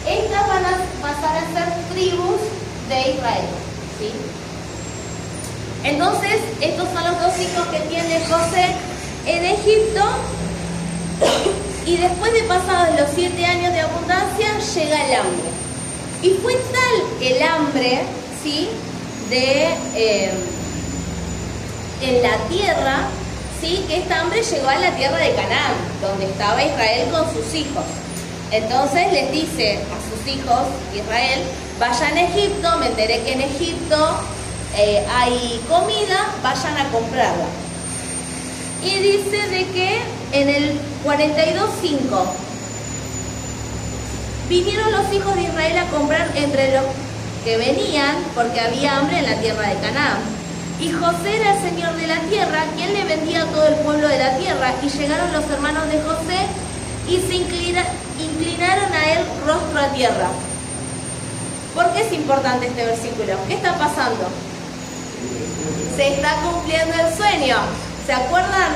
Estas van a pasar a ser tribus de Israel, ¿sí? Entonces, estos son los 2 hijos que tiene José en Egipto y después de pasados los 7 años de abundancia llega el hambre. Y fue tal el hambre, ¿sí? En la tierra, ¿sí? Que esta hambre llegó a la tierra de Canaán, donde estaba Israel con sus hijos. Entonces les dice a sus hijos, Israel, vayan a Egipto, me enteré que en Egipto hay comida, vayan a comprarla. Y dice de que en el 42:5 vinieron los hijos de Israel a comprar entre los que venían, porque había hambre en la tierra de Canaán. Y José era el señor de la tierra, quien le vendía a todo el pueblo de la tierra. Y llegaron los hermanos de José y se inclinaron a él rostro a tierra. ¿Por qué es importante este versículo? ¿Qué está pasando? Se está cumpliendo el sueño. ¿Se acuerdan?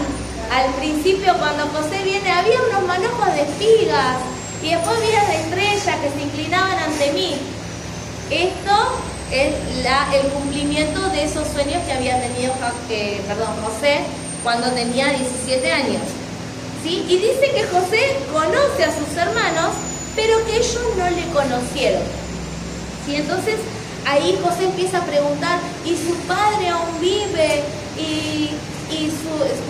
Al principio cuando José viene había unos manojos de espigas y después había de estrellas que se inclinaban ante mí. Esto es el cumplimiento de esos sueños que había tenido José cuando tenía 17 años. ¿Sí? Y dice que José conoce a sus hermanos, pero que ellos no le conocieron. ¿Sí? Entonces ahí José empieza a preguntar, ¿y su padre aún vive?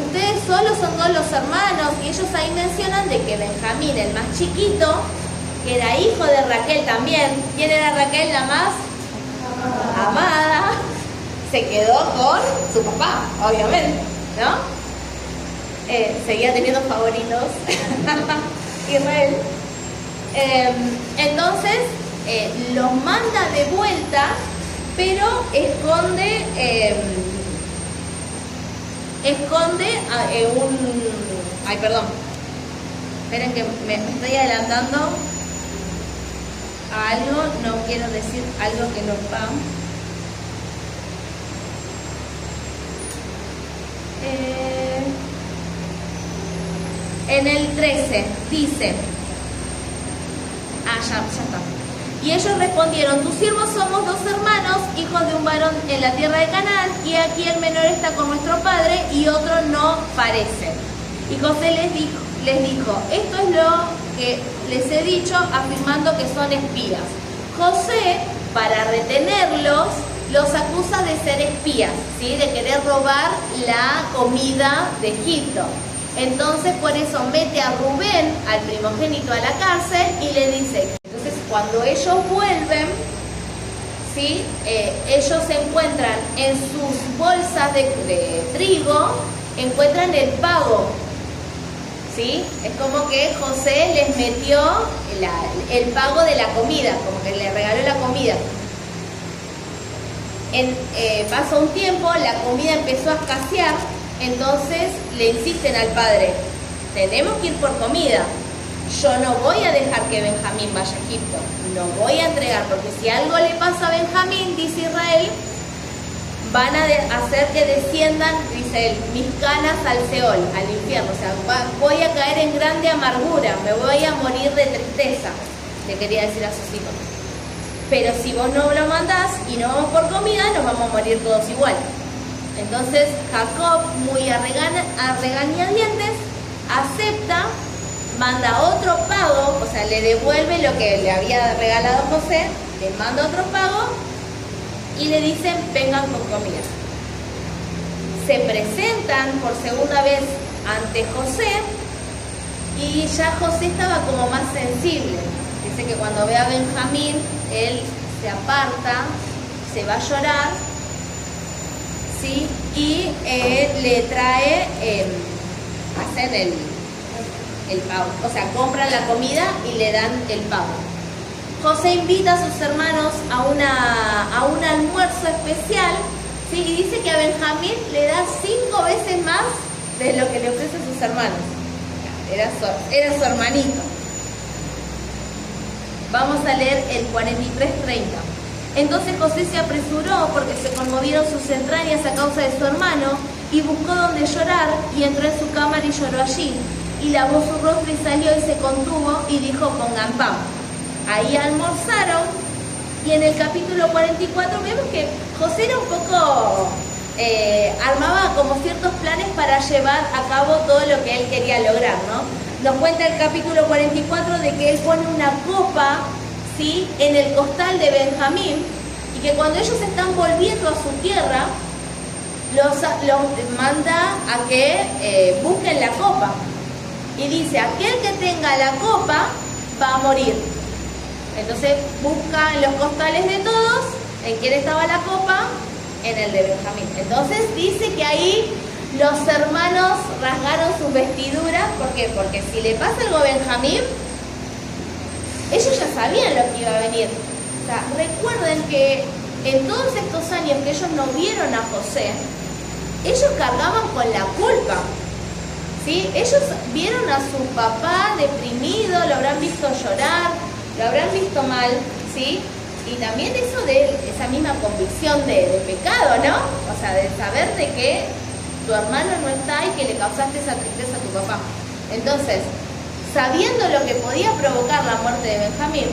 Ustedes solos son todos los hermanos. Y ellos ahí mencionan de que Benjamín, el más chiquito, que era hijo de Raquel también. ¿Quién era Raquel, la más amada? Se quedó con su papá, obviamente, ¿no? Seguía teniendo favoritos Israel. Entonces los manda de vuelta, pero esconde ay, perdón, esperen que me estoy adelantando a algo, no quiero decir algo que no va. En el 13 dice, ya está. Y ellos respondieron, tus siervos somos 2 hermanos, hijos de un varón en la tierra de Canaán, y aquí el menor está con nuestro padre y otro no parece. Y José les dijo, esto es lo que les he dicho, afirmando que son espías. José, para retenerlos, los acusa de ser espías, ¿sí? De querer robar la comida de Egipto. Entonces por eso mete a Rubén, al primogénito, a la cárcel y le dice, entonces cuando ellos vuelven, ¿sí? Ellos encuentran en sus bolsas de trigo, encuentran el pago, ¿sí? Es como que José les metió el pago de la comida, como que le regaló la comida. Pasó un tiempo, la comida empezó a escasear. Entonces le insisten al padre, tenemos que ir por comida. Yo no voy a dejar que Benjamín vaya a Egipto, no voy a entregar, porque si algo le pasa a Benjamín, dice Israel, van a hacer que desciendan, dice él, mis canas al Seol, al infierno. O sea, voy a caer en grande amargura, me voy a morir de tristeza, le quería decir a sus hijos. Pero si vos no lo mandás y no vamos por comida, nos vamos a morir todos igual. Entonces Jacob, muy a regañadientes, acepta, manda otro pago, o sea, le devuelve lo que le había regalado José, le manda otro pago y le dicen, vengan con comida. Se presentan por segunda vez ante José y ya José estaba como más sensible. Dice que cuando ve a Benjamín, él se aparta, se va a llorar, ¿sí? Y le trae, hacen el pago, o sea, compran la comida y le dan el pago. José invita a sus hermanos a un almuerzo especial, ¿sí? Y dice que a Benjamín le da 5 veces más de lo que le ofrece a sus hermanos. Era su hermanito. Vamos a leer el 43:30. Entonces José se apresuró porque se conmovieron sus entrañas a causa de su hermano y buscó donde llorar y entró en su cámara y lloró allí. Y lavó su rostro y salió y se contuvo y dijo, pongan pan. Ahí almorzaron y en el capítulo 44 vemos que José era un poco, armaba como ciertos planes para llevar a cabo todo lo que él quería lograr, ¿no? Nos cuenta el capítulo 44 de que él pone una copa, ¿sí?, en el costal de Benjamín y que cuando ellos están volviendo a su tierra, los manda a que busquen la copa. Y dice, aquel que tenga la copa va a morir. Entonces busca en los costales de todos, ¿en quién estaba la copa? En el de Benjamín. Entonces dice que ahí los hermanos rasgaron sus vestiduras. ¿Por qué? Porque si le pasa algo a Benjamín, ellos ya sabían lo que iba a venir. O sea, recuerden que en todos estos años que ellos no vieron a José, ellos cargaban con la culpa, ¿sí? Ellos vieron a su papá deprimido, lo habrán visto llorar, lo habrán visto mal, ¿sí? Y también eso de esa misma convicción de pecado, ¿no? O sea, de saber de que tu hermano no está y que le causaste esa tristeza a tu papá. Entonces, sabiendo lo que podía provocar la muerte de Benjamín,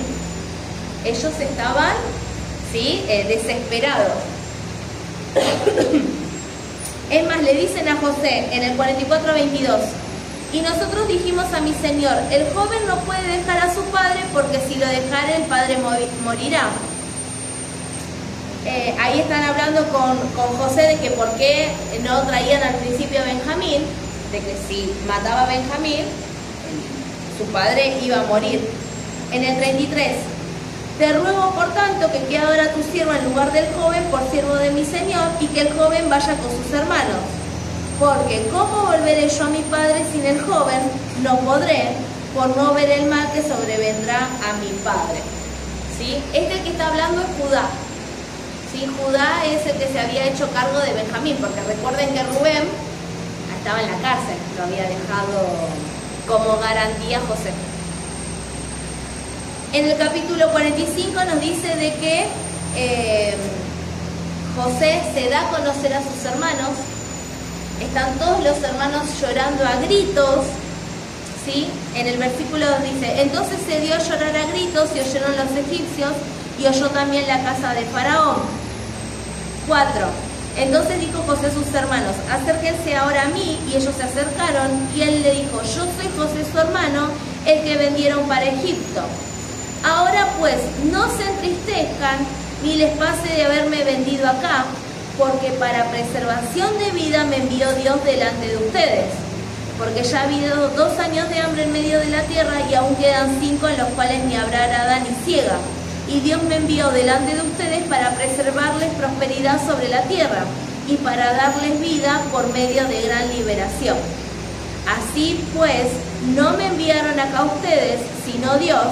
ellos estaban, ¿sí?, desesperados. Es más, le dicen a José en el 44:22, y nosotros dijimos a mi señor, el joven no puede dejar a su padre porque si lo dejare el padre morirá. Ahí están hablando con José de que por qué no traían al principio a Benjamín, de que si mataba a Benjamín, su padre iba a morir. En el 33, te ruego por tanto que quede ahora tu siervo en lugar del joven por siervo de mi señor y que el joven vaya con sus hermanos. Porque ¿cómo volveré yo a mi padre sin el joven? No podré, por no ver el mal que sobrevendrá a mi padre. ¿Sí? Este que está hablando es Judá. ¿Sí? Judá es el que se había hecho cargo de Benjamín, porque recuerden que Rubén estaba en la cárcel, lo había dejado como garantía José. En el capítulo 45 nos dice de que José se da a conocer a sus hermanos. Están todos los hermanos llorando a gritos, ¿sí? En el versículo 2 dice, entonces se dio a llorar a gritos y oyeron los egipcios y oyó también la casa de Faraón. 4. Entonces dijo José a sus hermanos, acérquense ahora a mí, y ellos se acercaron, y él le dijo, yo soy José su hermano, el que vendieron para Egipto. Ahora pues, no se entristezcan, ni les pase de haberme vendido acá, porque para preservación de vida me envió Dios delante de ustedes. Porque ya ha habido 2 años de hambre en medio de la tierra, y aún quedan 5 en los cuales ni habrá arada ni siega. Y Dios me envió delante de ustedes para preservarles prosperidad sobre la tierra y para darles vida por medio de gran liberación. Así pues, no me enviaron acá ustedes, sino Dios,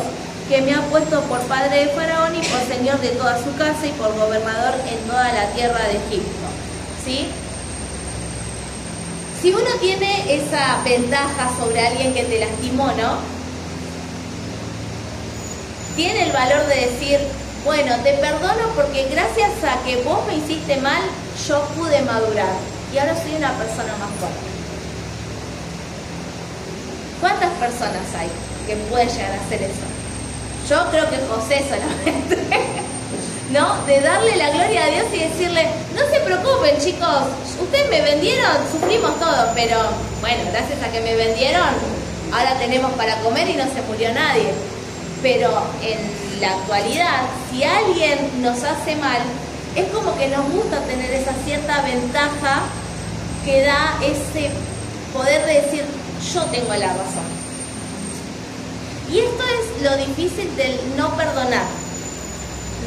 que me ha puesto por padre de Faraón y por señor de toda su casa y por gobernador en toda la tierra de Egipto. ¿Sí? Si uno tiene esa ventaja sobre alguien que te lastimó, ¿no? Tiene el valor de decir, bueno, te perdono porque gracias a que vos me hiciste mal, yo pude madurar y ahora soy una persona más fuerte. ¿Cuántas personas hay que pueden llegar a hacer eso? Yo creo que José solamente, ¿no? De darle la gloria a Dios y decirle, no se preocupen chicos, ustedes me vendieron, sufrimos todos, pero bueno, gracias a que me vendieron, ahora tenemos para comer y no se murió nadie. Pero en la actualidad, si alguien nos hace mal, es como que nos gusta tener esa cierta ventaja que da ese poder de decir, yo tengo la razón. Y esto es lo difícil del no perdonar,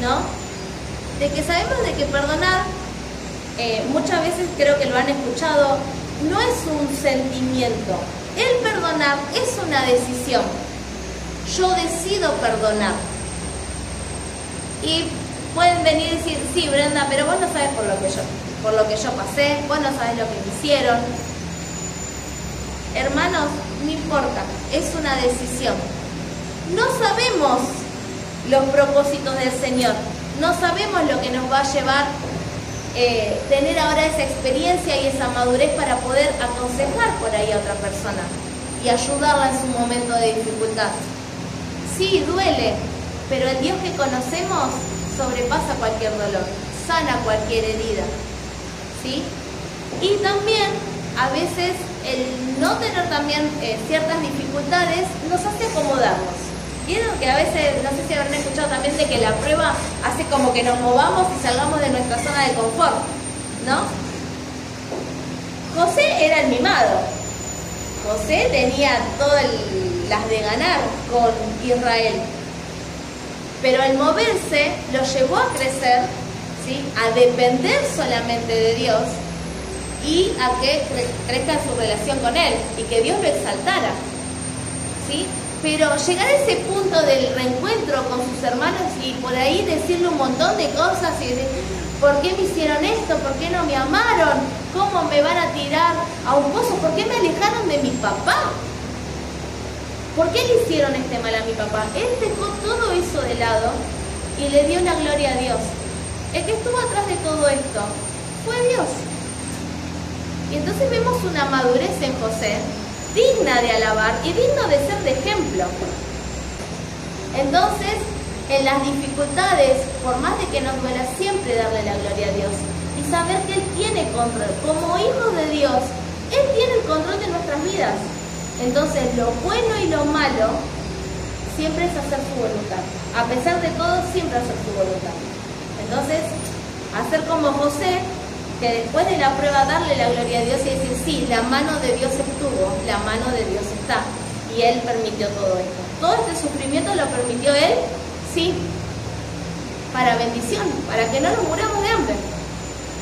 ¿no? De que sabemos de que perdonar, muchas veces creo que lo han escuchado, no es un sentimiento. El perdonar es una decisión. Yo decido perdonar. Y pueden venir y decir, sí, Brenda, pero vos no sabes por lo que yo pasé, vos no sabes lo que me hicieron. Hermanos, no importa, es una decisión. No sabemos los propósitos del Señor, no sabemos lo que nos va a llevar tener ahora esa experiencia y esa madurez para poder aconsejar por ahí a otra persona y ayudarla en su momento de dificultad. Sí, duele, pero el Dios que conocemos sobrepasa cualquier dolor, sana cualquier herida, ¿sí? Y también, a veces, el no tener también ciertas dificultades nos hace acomodarnos. Vieron que a veces, no sé si habrán escuchado también de que la prueba hace como que nos movamos y salgamos de nuestra zona de confort, ¿no? José era el mimado. José tenía todas las de ganar con Israel. Pero el moverse lo llevó a crecer, ¿sí? A depender solamente de Dios y a que crezca su relación con Él y que Dios lo exaltara, ¿sí? Pero llegar a ese punto del reencuentro con sus hermanos y por ahí decirle un montón de cosas y decir, ¿por qué me hicieron esto? ¿Por qué no me amaron? ¿Cómo me van a tirar a un pozo? ¿Por qué me alejaron de mi papá? ¿Por qué le hicieron este mal a mi papá? Él dejó todo eso de lado y le dio la gloria a Dios. El que estuvo atrás de todo esto fue Dios. Y entonces vemos una madurez en José, digna de alabar y digno de ser de ejemplo. Entonces, en las dificultades, por más de que nos duela, siempre darle la gloria a Dios y saber que Él tiene control. Como hijos de Dios, Él tiene el control de nuestras vidas. Entonces, lo bueno y lo malo siempre es hacer su voluntad. A pesar de todo, siempre hacer su voluntad. Entonces, hacer como José, que después de la prueba darle la gloria a Dios y decir, sí, la mano de Dios estuvo, la mano de Dios está, y Él permitió todo esto. Todo este sufrimiento lo permitió Él, sí, para bendición, para que no nos muramos de hambre.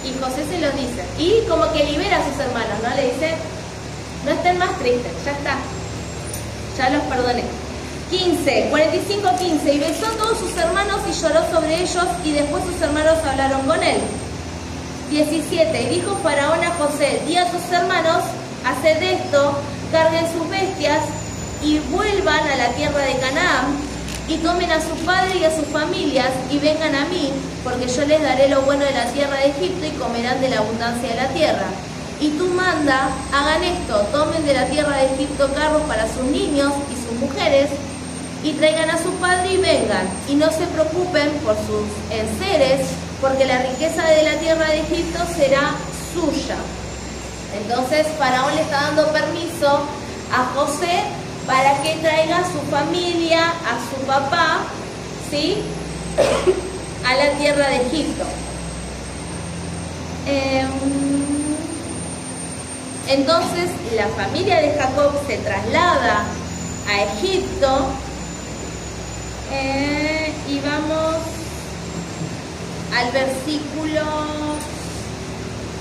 Y José se lo dice, y como que libera a sus hermanos, ¿no? Le dice, no estén más tristes, ya está, ya los perdoné. 45:15, y besó a todos sus hermanos y lloró sobre ellos, y después sus hermanos hablaron con él. 17, y dijo Faraón a José, di a tus hermanos, haced esto, carguen sus bestias y vuelvan a la tierra de Canaán, y tomen a su padre y a sus familias, y vengan a mí, porque yo les daré lo bueno de la tierra de Egipto, y comerán de la abundancia de la tierra. Y tú manda, hagan esto, tomen de la tierra de Egipto carros para sus niños y sus mujeres, y traigan a su padre y vengan, y no se preocupen por sus enseres, porque la riqueza de la tierra de Egipto será suya. Entonces Faraón le está dando permiso a José para que traiga a su familia, a su papá, ¿sí?, a la tierra de Egipto. Entonces la familia de Jacob se traslada a Egipto, y vamos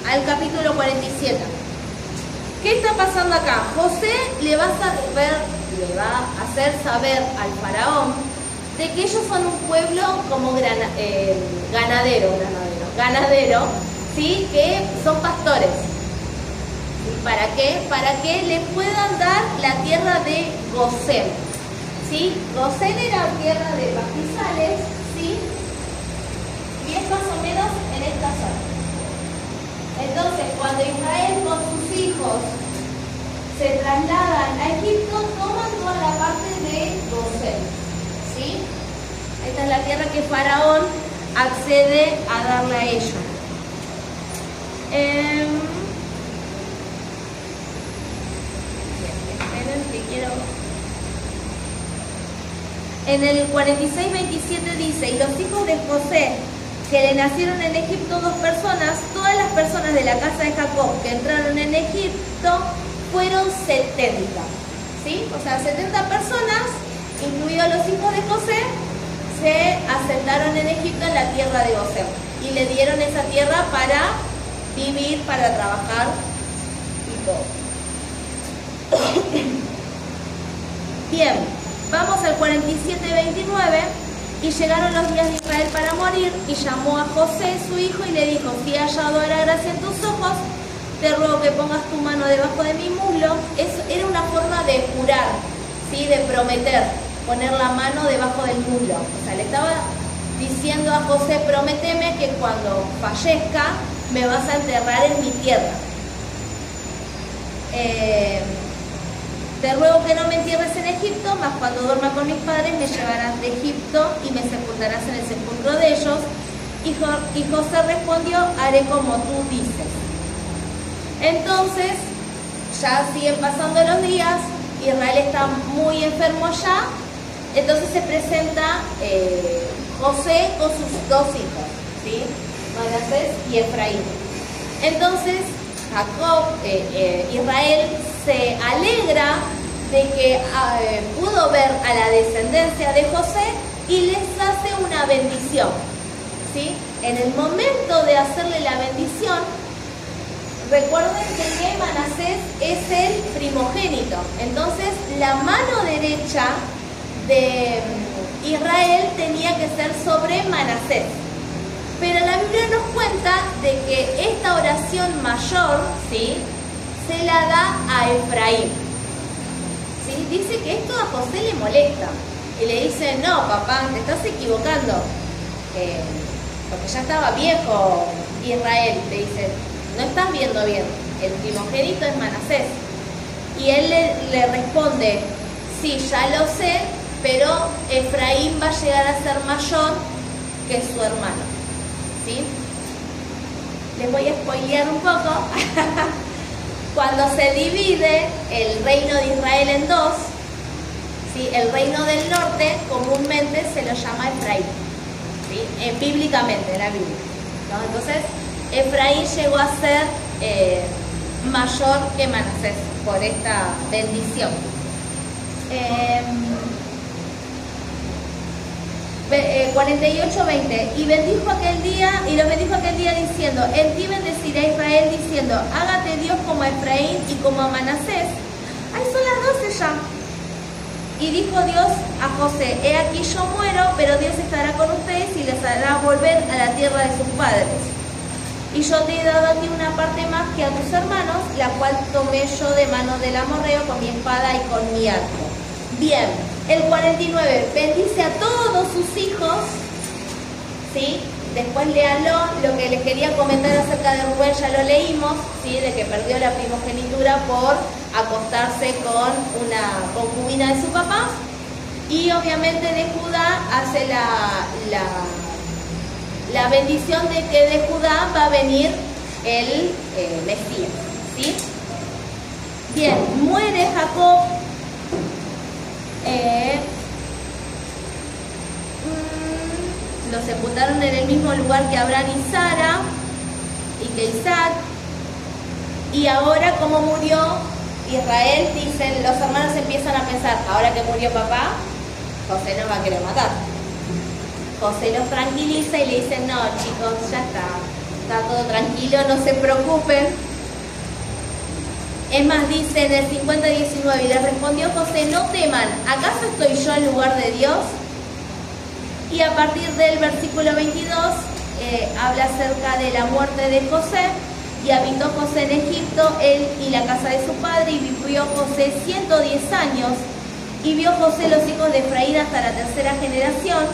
al capítulo 47. ¿Qué está pasando acá? José le va a hacer saber al faraón de que ellos son un pueblo como ganadero, ¿sí?, que son pastores. ¿Para qué? Para que le puedan dar la tierra de Gosén, ¿sí? Gosén era tierra de pastizales, ¿sí?, y es más o menos en esta zona. Entonces, cuando Israel con sus hijos se trasladan a Egipto, toman toda la parte de Gosén, ¿sí? Esta es la tierra que Faraón accede a darle a ellos. En el 46:27 dice, y los hijos de José, que le nacieron en Egipto 2 personas, todas las personas de la casa de Jacob que entraron en Egipto fueron 70, ¿sí? O sea, 70 personas, incluidos los hijos de José, se asentaron en Egipto, en la tierra de Gosén, y le dieron esa tierra para vivir, para trabajar y todo. Bien, vamos al 47:29. Y llegaron los días de Israel para morir, y llamó a José, su hijo, y le dijo, si he hallado ahora gracia en tus ojos, te ruego que pongas tu mano debajo de mi muslo. Eso era una forma de jurar, ¿sí?, de prometer, poner la mano debajo del muslo. O sea, le estaba diciendo a José, prométeme que cuando fallezca me vas a enterrar en mi tierra. Te ruego que no me entierres en Egipto, mas cuando duerma con mis padres me llevarás de Egipto y me sepultarás en el sepulcro de ellos. Y José respondió, haré como tú dices. Entonces, ya siguen pasando los días, Israel está muy enfermo ya, entonces se presenta José con sus 2 hijos, ¿sí?, Manasés y Efraín. Entonces, Israel se alegra de que pudo ver a la descendencia de José y les hace una bendición, ¿sí? En el momento de hacerle la bendición, recuerden que Manasés es el primogénito, entonces la mano derecha de Israel tenía que ser sobre Manasés. Pero la Biblia nos cuenta de que esta oración mayor, ¿sí?, se la da a Efraín, ¿sí? Dice que esto a José le molesta y le dice, no, papá, te estás equivocando. porque ya estaba viejo Israel, le dice, no estás viendo bien, el primogénito es Manasés. Y él le responde, sí, ya lo sé, pero Efraín va a llegar a ser mayor que su hermano. ¿Sí? Les voy a spoilear un poco. Cuando se divide el reino de Israel en dos, ¿sí? El reino del norte comúnmente se lo llama Efraín, ¿sí? Bíblicamente, en la Biblia, ¿no? Entonces, Efraín llegó a ser mayor que Manasés por esta bendición. 48:20, y los bendijo aquel día diciendo, en ti bendeciré a Israel diciendo, hágate Dios como a Efraín y como a Manasés. Ahí son las 12 ya. Y dijo Dios a José, he aquí yo muero, pero Dios estará con ustedes y les hará volver a la tierra de sus padres. Y yo te he dado a ti una parte más que a tus hermanos, la cual tomé yo de mano del amorreo con mi espada y con mi arco. Bien, el 49, bendice a todos sus hijos, ¿sí? Después léanlo, lo que les quería comentar acerca de Rubén ya lo leímos, ¿sí? De que perdió la primogenitura por acostarse con una concubina de su papá. Y obviamente de Judá hace la bendición de que de Judá va a venir el Mesías, ¿sí? Bien, muere Jacob. Lo sepultaron en el mismo lugar que Abraham y Sara y que Isaac. Y ahora, como murió Israel, dicen, los hermanos empiezan a pensar, ahora que murió papá, José nos va a querer matar. José los tranquiliza y le dice, no chicos, ya está todo tranquilo, no se preocupen. Es más, dice en el 50:19, y le respondió José, no teman, ¿acaso estoy yo en lugar de Dios? Y a partir del versículo 22 habla acerca de la muerte de José. Y habitó José en Egipto, él y la casa de su padre, y vivió José 110 años. Y vio José los hijos de Efraín hasta la tercera generación.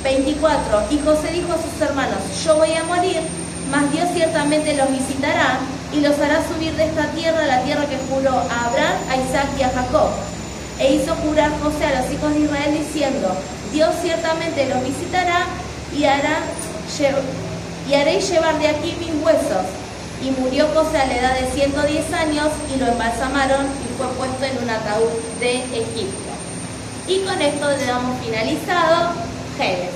24. Y José dijo a sus hermanos, yo voy a morir, mas Dios ciertamente los visitará y los hará subir de esta tierra a la tierra que juró a Abraham, a Isaac y a Jacob. E hizo jurar José a los hijos de Israel diciendo, Dios ciertamente los visitará y haréis llevar de aquí mis huesos. Y murió José a la edad de 110 años y lo embalsamaron y fue puesto en un ataúd de Egipto. Y con esto le damos finalizado Génesis.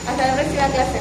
Hasta la próxima clase.